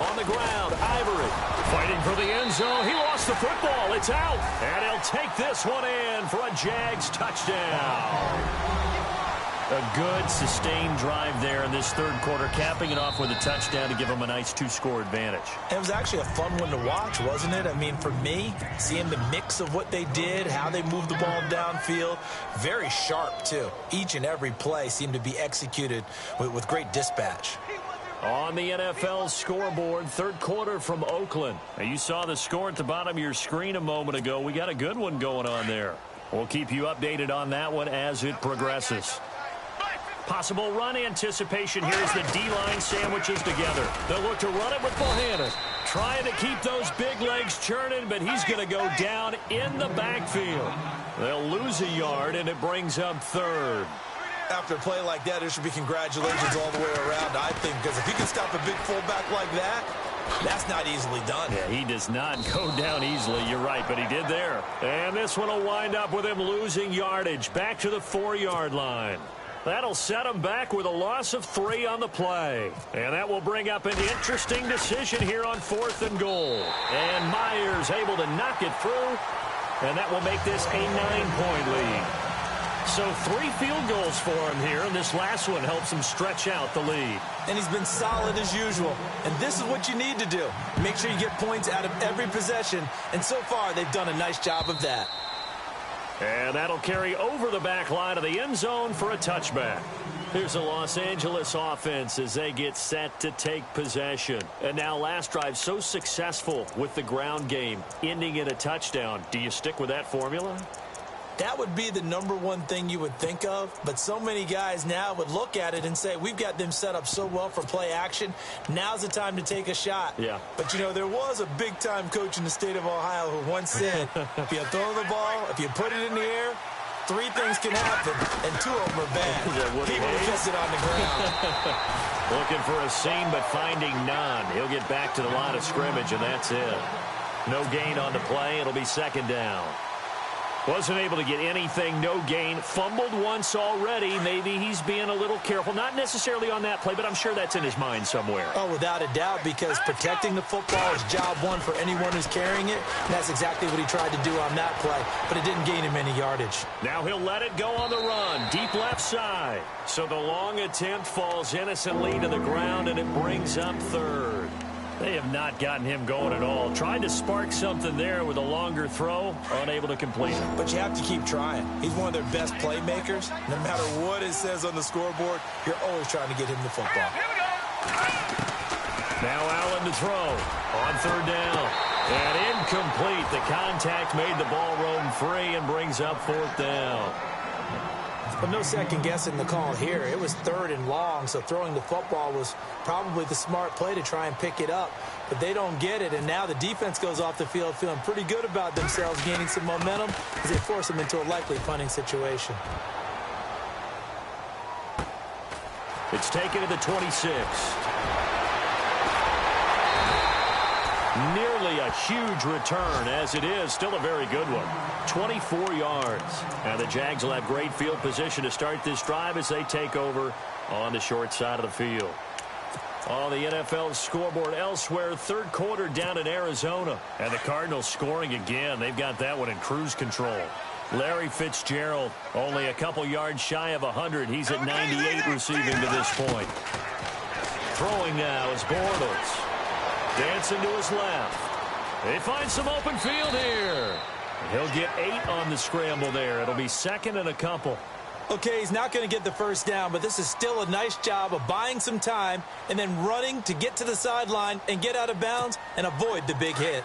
On the ground, Ivory fighting for the end zone. He lost the football. It's out. And he'll take this one in for a Jags touchdown. A good, sustained drive there in this 3rd quarter, capping it off with a touchdown to give them a nice 2-score advantage. It was actually a fun one to watch, wasn't it? I mean, for me, seeing the mix of what they did, how they moved the ball downfield, very sharp, too. Each and every play seemed to be executed with great dispatch. On the NFL scoreboard, 3rd quarter from Oakland. Now, you saw the score at the bottom of your screen a moment ago. We got a good one going on there. We'll keep you updated on that one as it progresses. Possible run anticipation here as the D-line sandwiches together. They'll look to run it with Bohannon. Trying to keep those big legs churning, but he's going to go down in the backfield. They'll lose a yard, and it brings up third. After a play like that, there should be congratulations all the way around, I think, because if he can stop a big fullback like that, that's not easily done. Yeah, he does not go down easily. You're right, but he did there. And this one will wind up with him losing yardage back to the 4-yard line. That'll set him back with a loss of 3 on the play. And that will bring up an interesting decision here on 4th and goal. And Myers able to knock it through. And that will make this a 9-point lead. So 3 field goals for him here, and this last one helps him stretch out the lead. And he's been solid as usual. And this is what you need to do. Make sure you get points out of every possession. And so far, they've done a nice job of that. And that'll carry over the back line of the end zone for a touchback. Here's the Los Angeles offense as they get set to take possession. And now last drive so successful with the ground game, ending in a touchdown. Do you stick with that formula? That would be the #1 thing you would think of, but so many guys now would look at it and say, we've got them set up so well for play action, now's the time to take a shot. Yeah. But, you know, there was a big-time coach in the state of Ohio who once said, if you throw the ball, if you put it in the air, 3 things can happen, and 2 of them are bad. People kiss it on the ground. Looking for a seam, but finding none. He'll get back to the line of scrimmage, and that's it. No gain on the play. It'll be 2nd down. Wasn't able to get anything, no gain. Fumbled once already. Maybe he's being a little careful. Not necessarily on that play, but I'm sure that's in his mind somewhere. Oh, without a doubt, because protecting the football is job 1 for anyone who's carrying it. And that's exactly what he tried to do on that play, but it didn't gain him any yardage. Now he'll let it go on the run. Deep left side. So the long attempt falls innocently to the ground, and it brings up 3rd. They have not gotten him going at all. Tried to spark something there with a longer throw. Unable to complete it. But you have to keep trying. He's one of their best playmakers. No matter what it says on the scoreboard, you're always trying to get him the football. Now Allen to throw on 3rd down. And incomplete. The contact made the ball roam free and brings up 4th down. But no second guessing the call here. It was 3rd and long, so throwing the football was probably the smart play to try and pick it up. But they don't get it, and now the defense goes off the field feeling pretty good about themselves, gaining some momentum as they force them into a likely punting situation. It's taken to the 26. Nearly a huge return, as it is still a very good one. 24 yards. And the Jags will have great field position to start this drive as they take over on the short side of the field. On the NFL scoreboard elsewhere, 3rd quarter down in Arizona. And the Cardinals scoring again. They've got that one in cruise control. Larry Fitzgerald only a couple yards shy of 100. He's at 98 receiving to this point. Throwing now is Bortles. Dancing to his left. They find some open field here. He'll get 8 on the scramble there. It'll be 2nd and a couple. Okay, he's not going to get the first down, but this is still a nice job of buying some time and then running to get to the sideline and get out of bounds and avoid the big hit.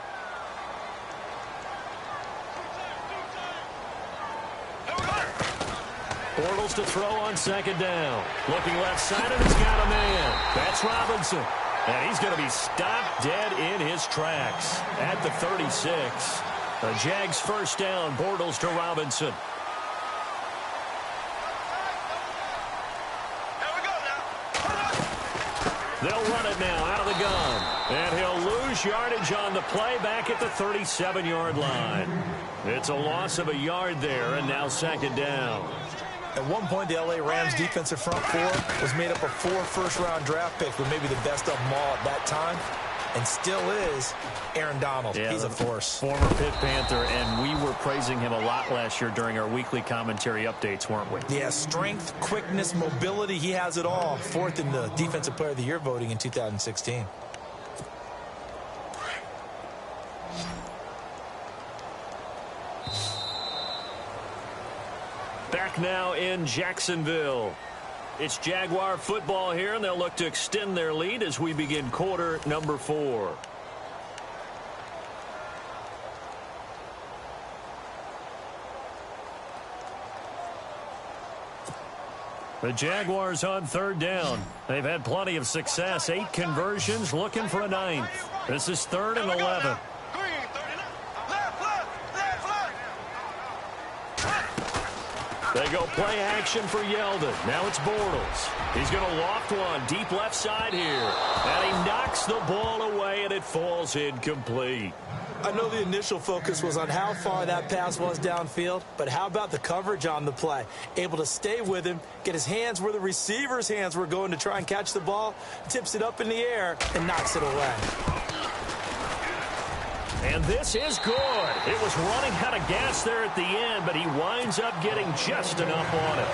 Bortles to throw on 2nd down. Looking left side, and he's got a man. That's Robinson. And he's going to be stopped dead in his tracks at the 36. The Jags 1st down. Bortles to Robinson. They'll run it now out of the gun. And he'll lose yardage on the play back at the 37-yard line. It's a loss of a yard there, and now 2nd down. At one point, the L.A. Rams defensive front 4 was made up of 4 first-round draft picks, with maybe the best of them all at that time, and still is Aaron Donald. Yeah, he's a force. Former Pitt Panther, and we were praising him a lot last year during our weekly commentary updates, weren't we? Yeah, strength, quickness, mobility, he has it all. 4th in the Defensive Player of the Year voting in 2016. Back now in Jacksonville. It's Jaguar football here, and they'll look to extend their lead as we begin quarter number 4. The Jaguars on third down. They've had plenty of success. 8 conversions, looking for a 9th. This is 3rd and 11. They go play action for Yeldon. Now it's Bortles. He's going to loft one deep left side here. And he knocks the ball away, and it falls incomplete. I know the initial focus was on how far that pass was downfield, but how about the coverage on the play? Able to stay with him, get his hands where the receiver's hands were going to try and catch the ball, tips it up in the air, and knocks it away. And this is good. It was running out of gas there at the end, but he winds up getting just enough on it.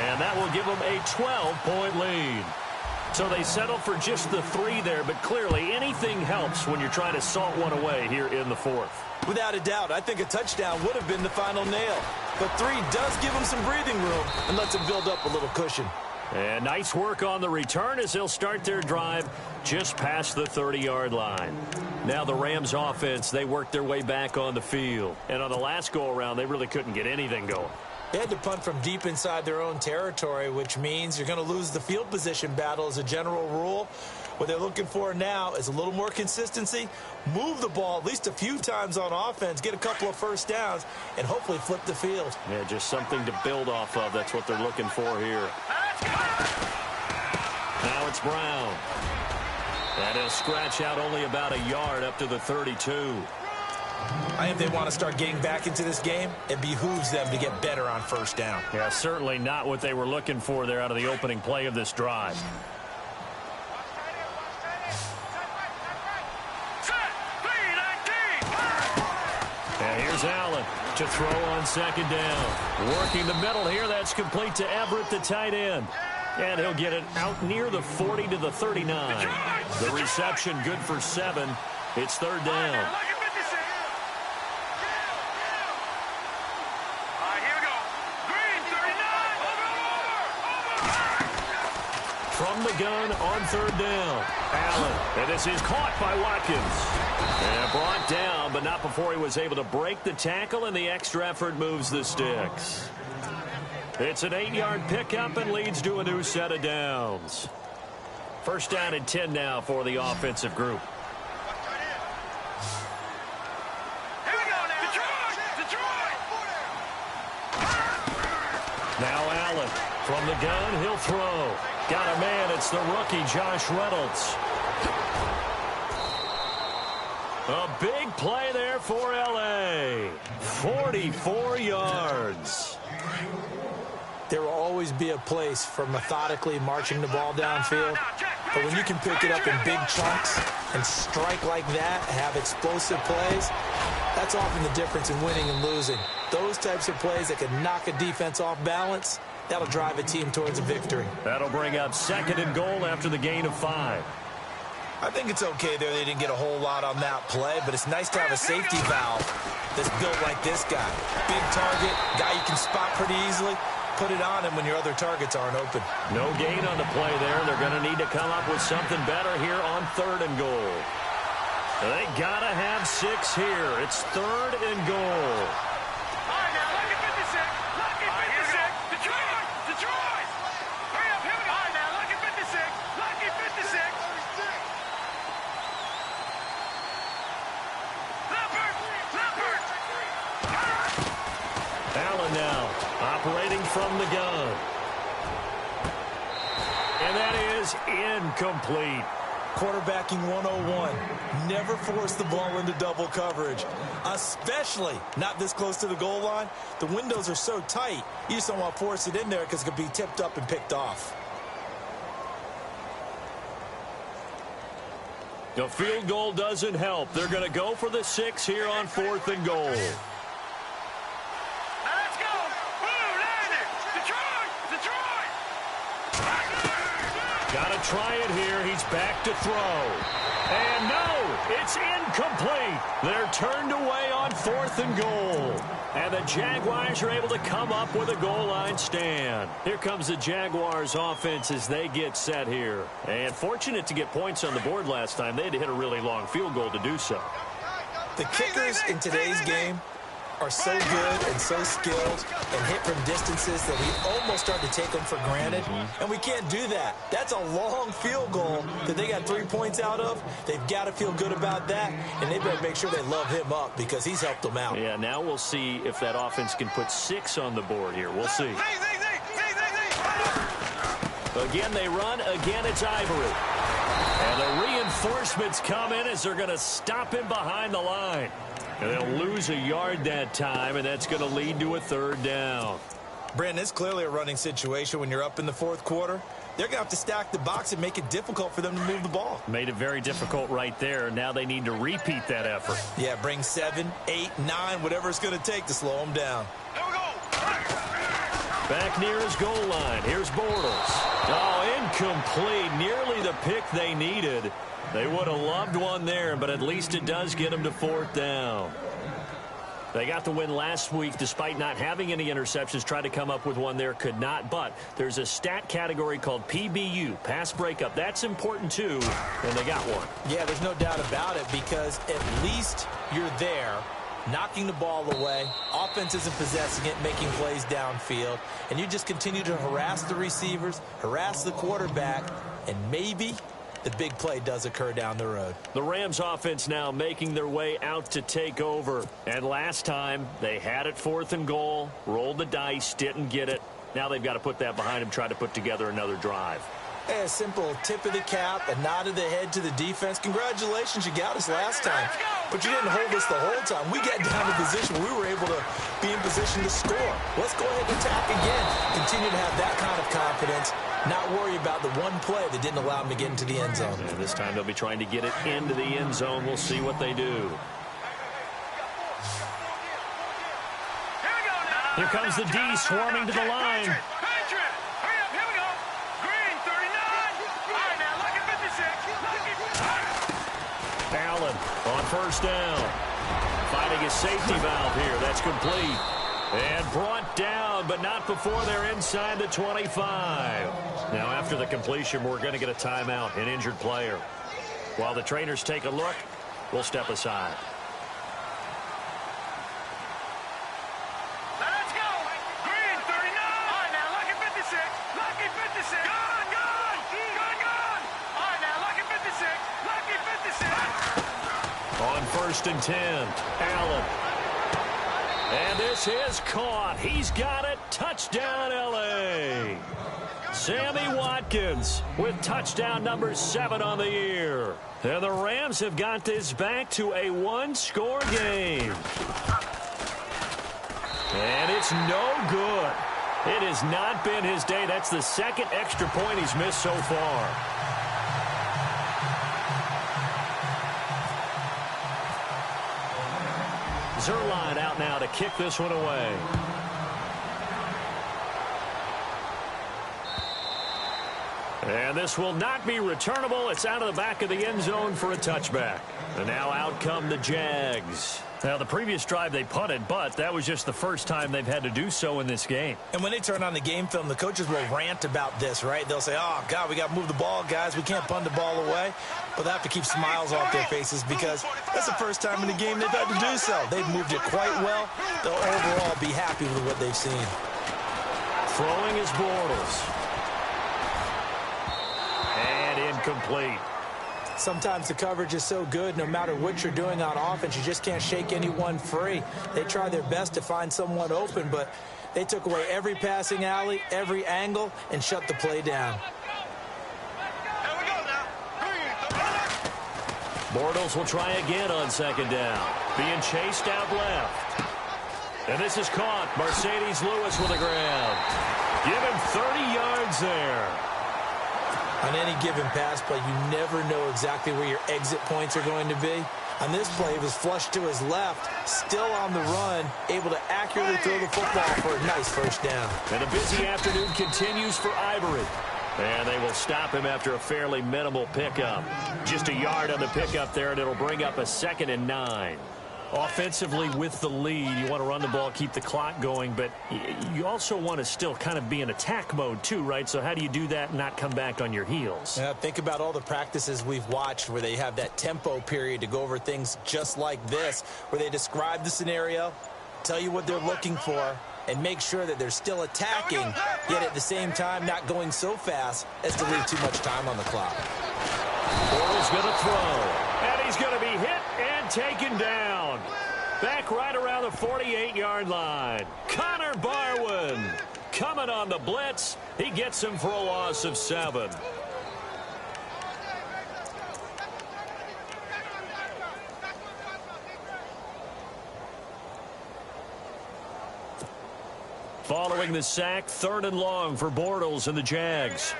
And that will give him a 12-point lead. So they settle for just the 3 there, but clearly anything helps when you're trying to salt one away here in the 4th. Without a doubt, I think a touchdown would have been the final nail. But 3 does give him some breathing room and lets him build up a little cushion. And nice work on the return as they'll start their drive just past the 30-yard line. Now the Rams offense, they work their way back on the field. And on the last go-around, they really couldn't get anything going. They had to punt from deep inside their own territory, which means you're going to lose the field position battle as a general rule. What they're looking for now is a little more consistency, move the ball at least a few times on offense, get a couple of first downs, and hopefully flip the field. Yeah, just something to build off of. That's what they're looking for here. Now it's Brown. And he'll scratch out only about a yard up to the 32. I think they want to start getting back into this game. It behooves them to get better on first down. Yeah, certainly not what they were looking for there out of the opening play of this drive. And here's Allen to throw on 2nd down. Working the middle here. That's complete to Everett, the tight end. And he'll get it out near the 40 to the 39. The reception good for 7. It's 3rd down. From the gun on 3rd down. Allen. And this is caught by Watkins. And brought down, but not before he was able to break the tackle, and the extra effort moves the sticks. It's an 8-yard pickup and leads to a new set of downs. 1st down and 10 now for the offensive group. Now Allen. From the gun, he'll throw. Got a man. It's the rookie, Josh Reynolds. A big play there for L.A. 44 yards. There will always be a place for methodically marching the ball downfield. But when you can pick it up in big chunks and strike like that, have explosive plays, that's often the difference in winning and losing. Those types of plays that can knock a defense off balance, that'll drive a team towards a victory. That'll bring up 2nd and goal after the gain of 5. I think it's okay there. They didn't get a whole lot on that play, but it's nice to have a safety valve that's built like this guy. Big target, guy you can spot pretty easily. Put it on him when your other targets aren't open. No gain on the play there. They're going to need to come up with something better here on 3rd and goal. They got to have 6 here. It's 3rd and goal. Allen now operating from the gun. And that is incomplete. Quarterbacking 101. Never force the ball into double coverage, especially not this close to the goal line. The windows are so tight, you just don't want to force it in there because it could be tipped up and picked off. The field goal doesn't help. They're going to go for the 6 here on 4th and goal. Got to try it here. He's back to throw. And no, it's incomplete. They're turned away on 4th and goal. And the Jaguars are able to come up with a goal line stand. Here comes the Jaguars offense as they get set here. And fortunate to get points on the board last time. They had to hit a really long field goal to do so. The kickers in today's game are so good and so skilled and hit from distances that we almost start to take them for granted, and we can't do that. That's a long field goal that they got 3 points out of. They've got to feel good about that, and they better make sure they love him up because he's helped them out. Yeah, now we'll see if that offense can put 6 on the board here. We'll see. Again, they run. Again, it's Ivory. And the reinforcements come in as they're going to stop him behind the line. And they'll lose a yard that time, and that's going to lead to a 3rd down. Brandon, it's clearly a running situation when you're up in the 4th quarter. They're going to have to stack the box and make it difficult for them to move the ball. Made it very difficult right there. Now they need to repeat that effort. Yeah, bring 7, 8, 9, whatever it's going to take to slow them down. Here we go. Back near his goal line. Here's Bortles. Oh, incomplete. Nearly the pick they needed. They would have loved one there, but at least it does get them to 4th down. They got the win last week despite not having any interceptions. Tried to come up with one there, could not. But there's a stat category called PBU, pass breakup. That's important too, and they got one. Yeah, there's no doubt about it because at least you're there, knocking the ball away. Offense isn't possessing it, making plays downfield. And you just continue to harass the receivers, harass the quarterback, and maybe the big play does occur down the road. The Rams offense now making their way out to take over. And last time, they had it 4th and goal, rolled the dice, didn't get it. Now they've got to put that behind them, try to put together another drive. A simple tip of the cap, a nod of the head to the defense. Congratulations, you got us last time. But you didn't hold us the whole time. We got down to position where we were able to be in position to score. Let's go ahead and attack again. Continue to have that kind of confidence. Not worry about the one play that didn't allow them to get into the end zone. And this time they'll be trying to get it into the end zone. We'll see what they do. Here comes the D swarming to the line. Allen on 1st down. Finding a safety valve here. That's complete. And brought down, but not before they're inside the 25. Now, after the completion, we're going to get a timeout, an injured player. While the trainers take a look, we'll step aside. Let's go. Green, 39. All right, now, lucky 56. Lucky 56. Gone, gone. Gone, gone. All right, now, lucky 56. Lucky 56. On 1st and 10, Allen. And this is caught. He's got it. Touchdown, L.A. Sammy Watkins with touchdown number 7 on the year. And the Rams have got this back to a 1-score game. And it's no good. It has not been his day. That's the 2nd extra point he's missed so far. Zerline out now to kick this one away. And this will not be returnable. It's out of the back of the end zone for a touchback. And now out come the Jags. Now, the previous drive they punted, but that was just the first time they've had to do so in this game. And when they turn on the game film, the coaches will rant about this, right? They'll say, oh, God, we got to move the ball, guys. We can't punt the ball away. But they have to keep smiles off their faces because that's the first time in the game they've had to do so. They've moved it quite well. They'll overall be happy with what they've seen. Throwing is Bortles. And incomplete. Sometimes the coverage is so good, no matter what you're doing on offense, you just can't shake anyone free. They try their best to find someone open, but they took away every passing alley, every angle, and shut the play down. Here we go now. Bortles will try again on 2nd down. Being chased out left. And this is caught. Mercedes Lewis with a grab. Give him 30 yards there. On any given pass play, you never know exactly where your exit points are going to be. On this play, it was flushed to his left, still on the run, able to accurately throw the football for a nice 1st down. And a busy afternoon continues for Ivory. And they will stop him after a fairly minimal pickup. Just a yard on the pickup there, and it'll bring up a 2nd and 9. Offensively with the lead, you want to run the ball, keep the clock going, but you also want to still kind of be in attack mode too, right? So how do you do that and not come back on your heels? Yeah, think about all the practices we've watched where they have that tempo period to go over things just like this, where they describe the scenario, tell you what they're looking for, and make sure that they're still attacking, yet at the same time not going so fast as to leave too much time on the clock. Bortles going to throw, and he's going to be hit and taken down. Back right around the 48-yard line. Connor Barwin coming on the blitz. He gets him for a loss of 7. Following the sack, 3rd and long for Bortles and the Jags.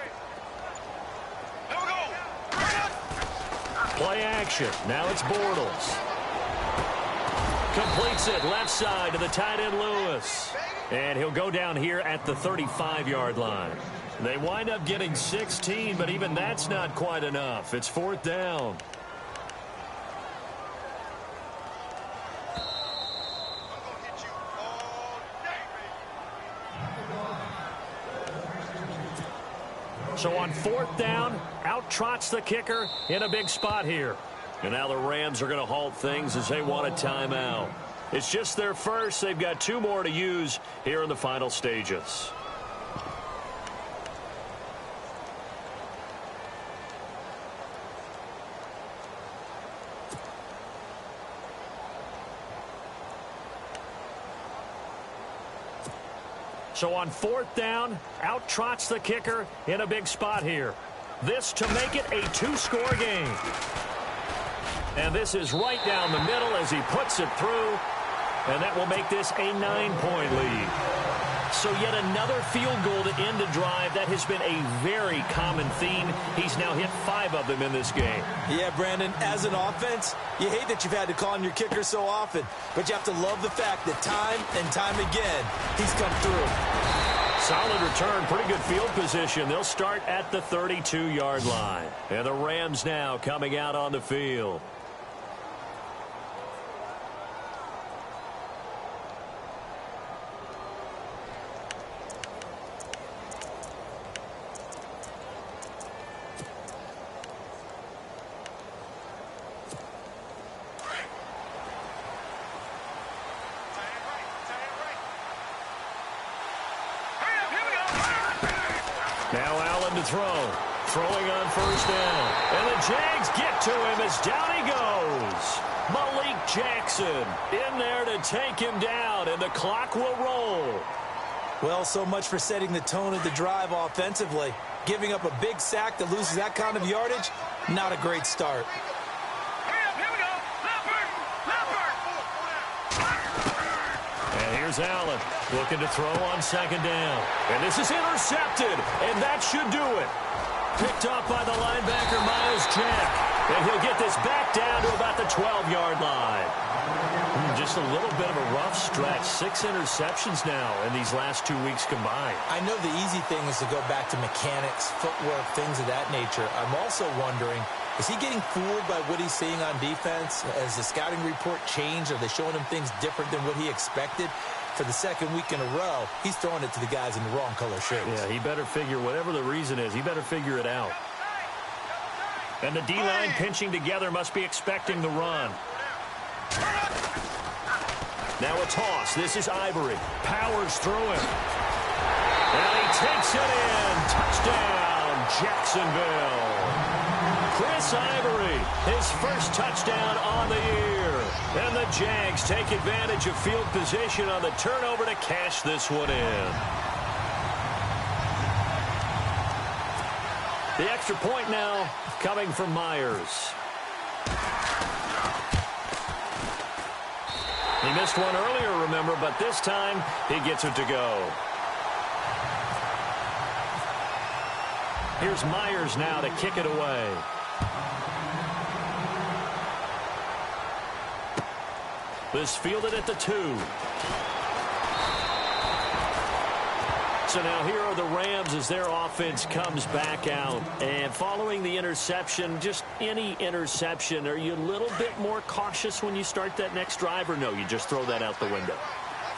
Play action. Now it's Bortles. Completes it left side to the tight end Lewis. And he'll go down here at the 35-yard line. They wind up getting 16, but even that's not quite enough. It's 4th down. So on 4th down, out trots the kicker in a big spot here. And now the Rams are going to halt things as they want a timeout. It's just their first. They've got 2 more to use here in the final stages. So on 4th down, out trots the kicker in a big spot here. This to make it a 2-score game. And this is right down the middle as he puts it through. And that will make this a 9-point lead. So yet another field goal to end a drive. That has been a very common theme. He's now hit 5 of them in this game. Yeah, Brandon, as an offense, you hate that you've had to call on your kicker so often. But you have to love the fact that time and time again, he's come through. Solid return, pretty good field position. They'll start at the 32-yard line. And the Rams now coming out on the field. Now Allen to throw. Throwing on 1st down. And the Jags get to him as down he goes. Malik Jackson in there to take him down, and the clock will roll. Well, so much for setting the tone of the drive offensively. Giving up a big sack that loses that kind of yardage, not a great start. And here's Allen looking to throw on 2nd down. And this is intercepted, and that should do it. Picked off by the linebacker, Miles Jack. And he'll get this back down to about the 12-yard line. Just a little bit of a rough stretch. 6 interceptions now in these last 2 weeks combined. I know the easy thing is to go back to mechanics, footwork, things of that nature. I'm also wondering, is he getting fooled by what he's seeing on defense? Has the scouting report changed? Are they showing him things different than what he expected? For the 2nd week in a row, he's throwing it to the guys in the wrong color shirts. Yeah, he better figure, whatever the reason is, he better figure it out. And the D-line pinching together must be expecting the run. Now a toss. This is Ivory. Powers through him. And he takes it in. Touchdown, Jacksonville. Chris Ivory, his first touchdown on the year. And the Jags take advantage of field position on the turnover to cash this one in. The extra point now coming from Myers. He missed one earlier, remember, but this time he gets it to go. Here's Myers now to kick it away. This fielded at the 2. So now here are the Rams as their offense comes back out. And following the interception, just any interception, are you a little bit more cautious when you start that next drive, or no, you just throw that out the window?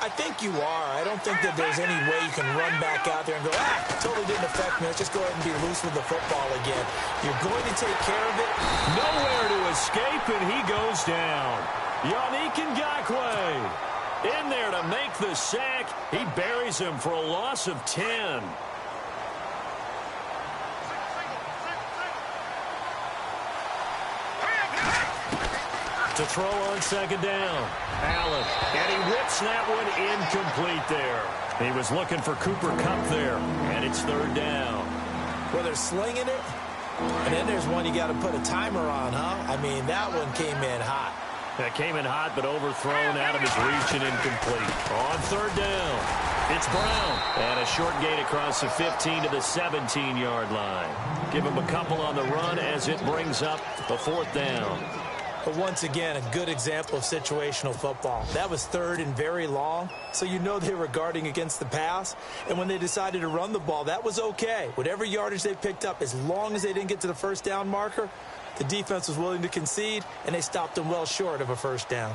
I think you are. I don't think that there's any way you can run back out there and go, totally didn't affect me. Let's just go ahead and be loose with the football again. You're going to take care of it. Nowhere to escape, and he goes down. Yannick Ngakoue. In there to make the sack. He buries him for a loss of 10. To throw on second down. Allen. And he whips that one incomplete there. He was looking for Cooper Kupp there. And it's third down. Well, they're slinging it. And then there's one you got to put a timer on, huh? I mean, that one came in hot. That came in hot, but overthrown out of his reach and incomplete. On third down, it's Brown. And a short gain across the 15 to the 17-yard line. Give him a couple on the run as it brings up the fourth down. But once again, a good example of situational football. That was third and very long, so you know they were guarding against the pass. And when they decided to run the ball, that was okay. Whatever yardage they picked up, as long as they didn't get to the first down marker, the defense was willing to concede, and they stopped them well short of a first down.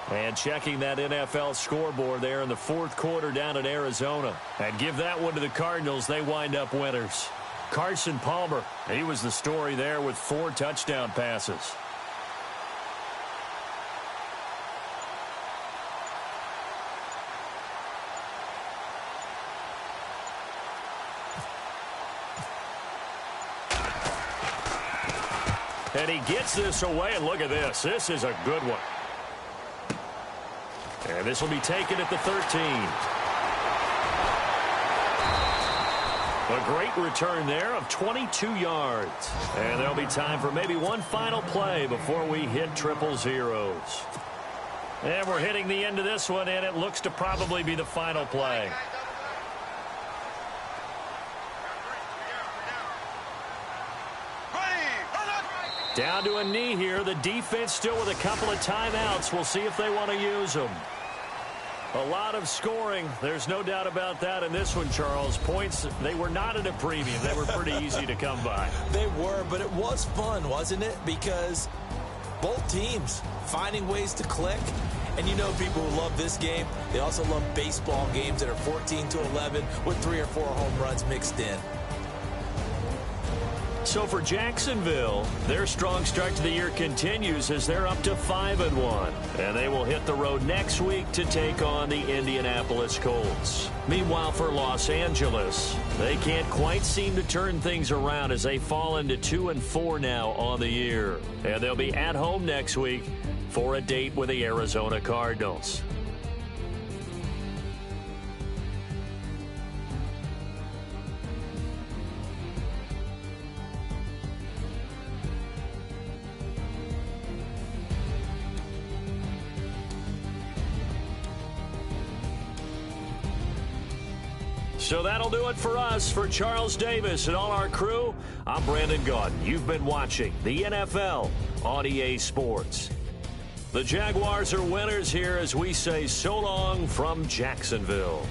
And checking that NFL scoreboard there in the fourth quarter down in Arizona. And give that one to the Cardinals. They wind up winners. Carson Palmer, he was the story there with 4 touchdown passes. And he gets this away, and look at this. This is a good one. And this will be taken at the 13. A great return there of 22 yards. And there'll be time for maybe one final play before we hit triple zeros. And we're hitting the end of this one, and it looks to probably be the final play. Down to a knee here. The defense still with a couple of timeouts. We'll see if they want to use them. A lot of scoring. There's no doubt about that in this one, Charles. Points, they were not at a premium. They were pretty easy to come by. They were, but it was fun, wasn't it? Because both teams finding ways to click. And you know people who love this game, they also love baseball games that are 14-11 with 3 or 4 home runs mixed in. So for Jacksonville, their strong start to the year continues as they're up to 5-1. And they will hit the road next week to take on the Indianapolis Colts. Meanwhile, for Los Angeles, they can't quite seem to turn things around as they fall into 2-4 now on the year. And they'll be at home next week for a date with the Arizona Cardinals. So that'll do it for us. For Charles Davis and all our crew, I'm Brandon Gaudin. You've been watching the NFL on EA Sports. The Jaguars are winners here as we say so long from Jacksonville.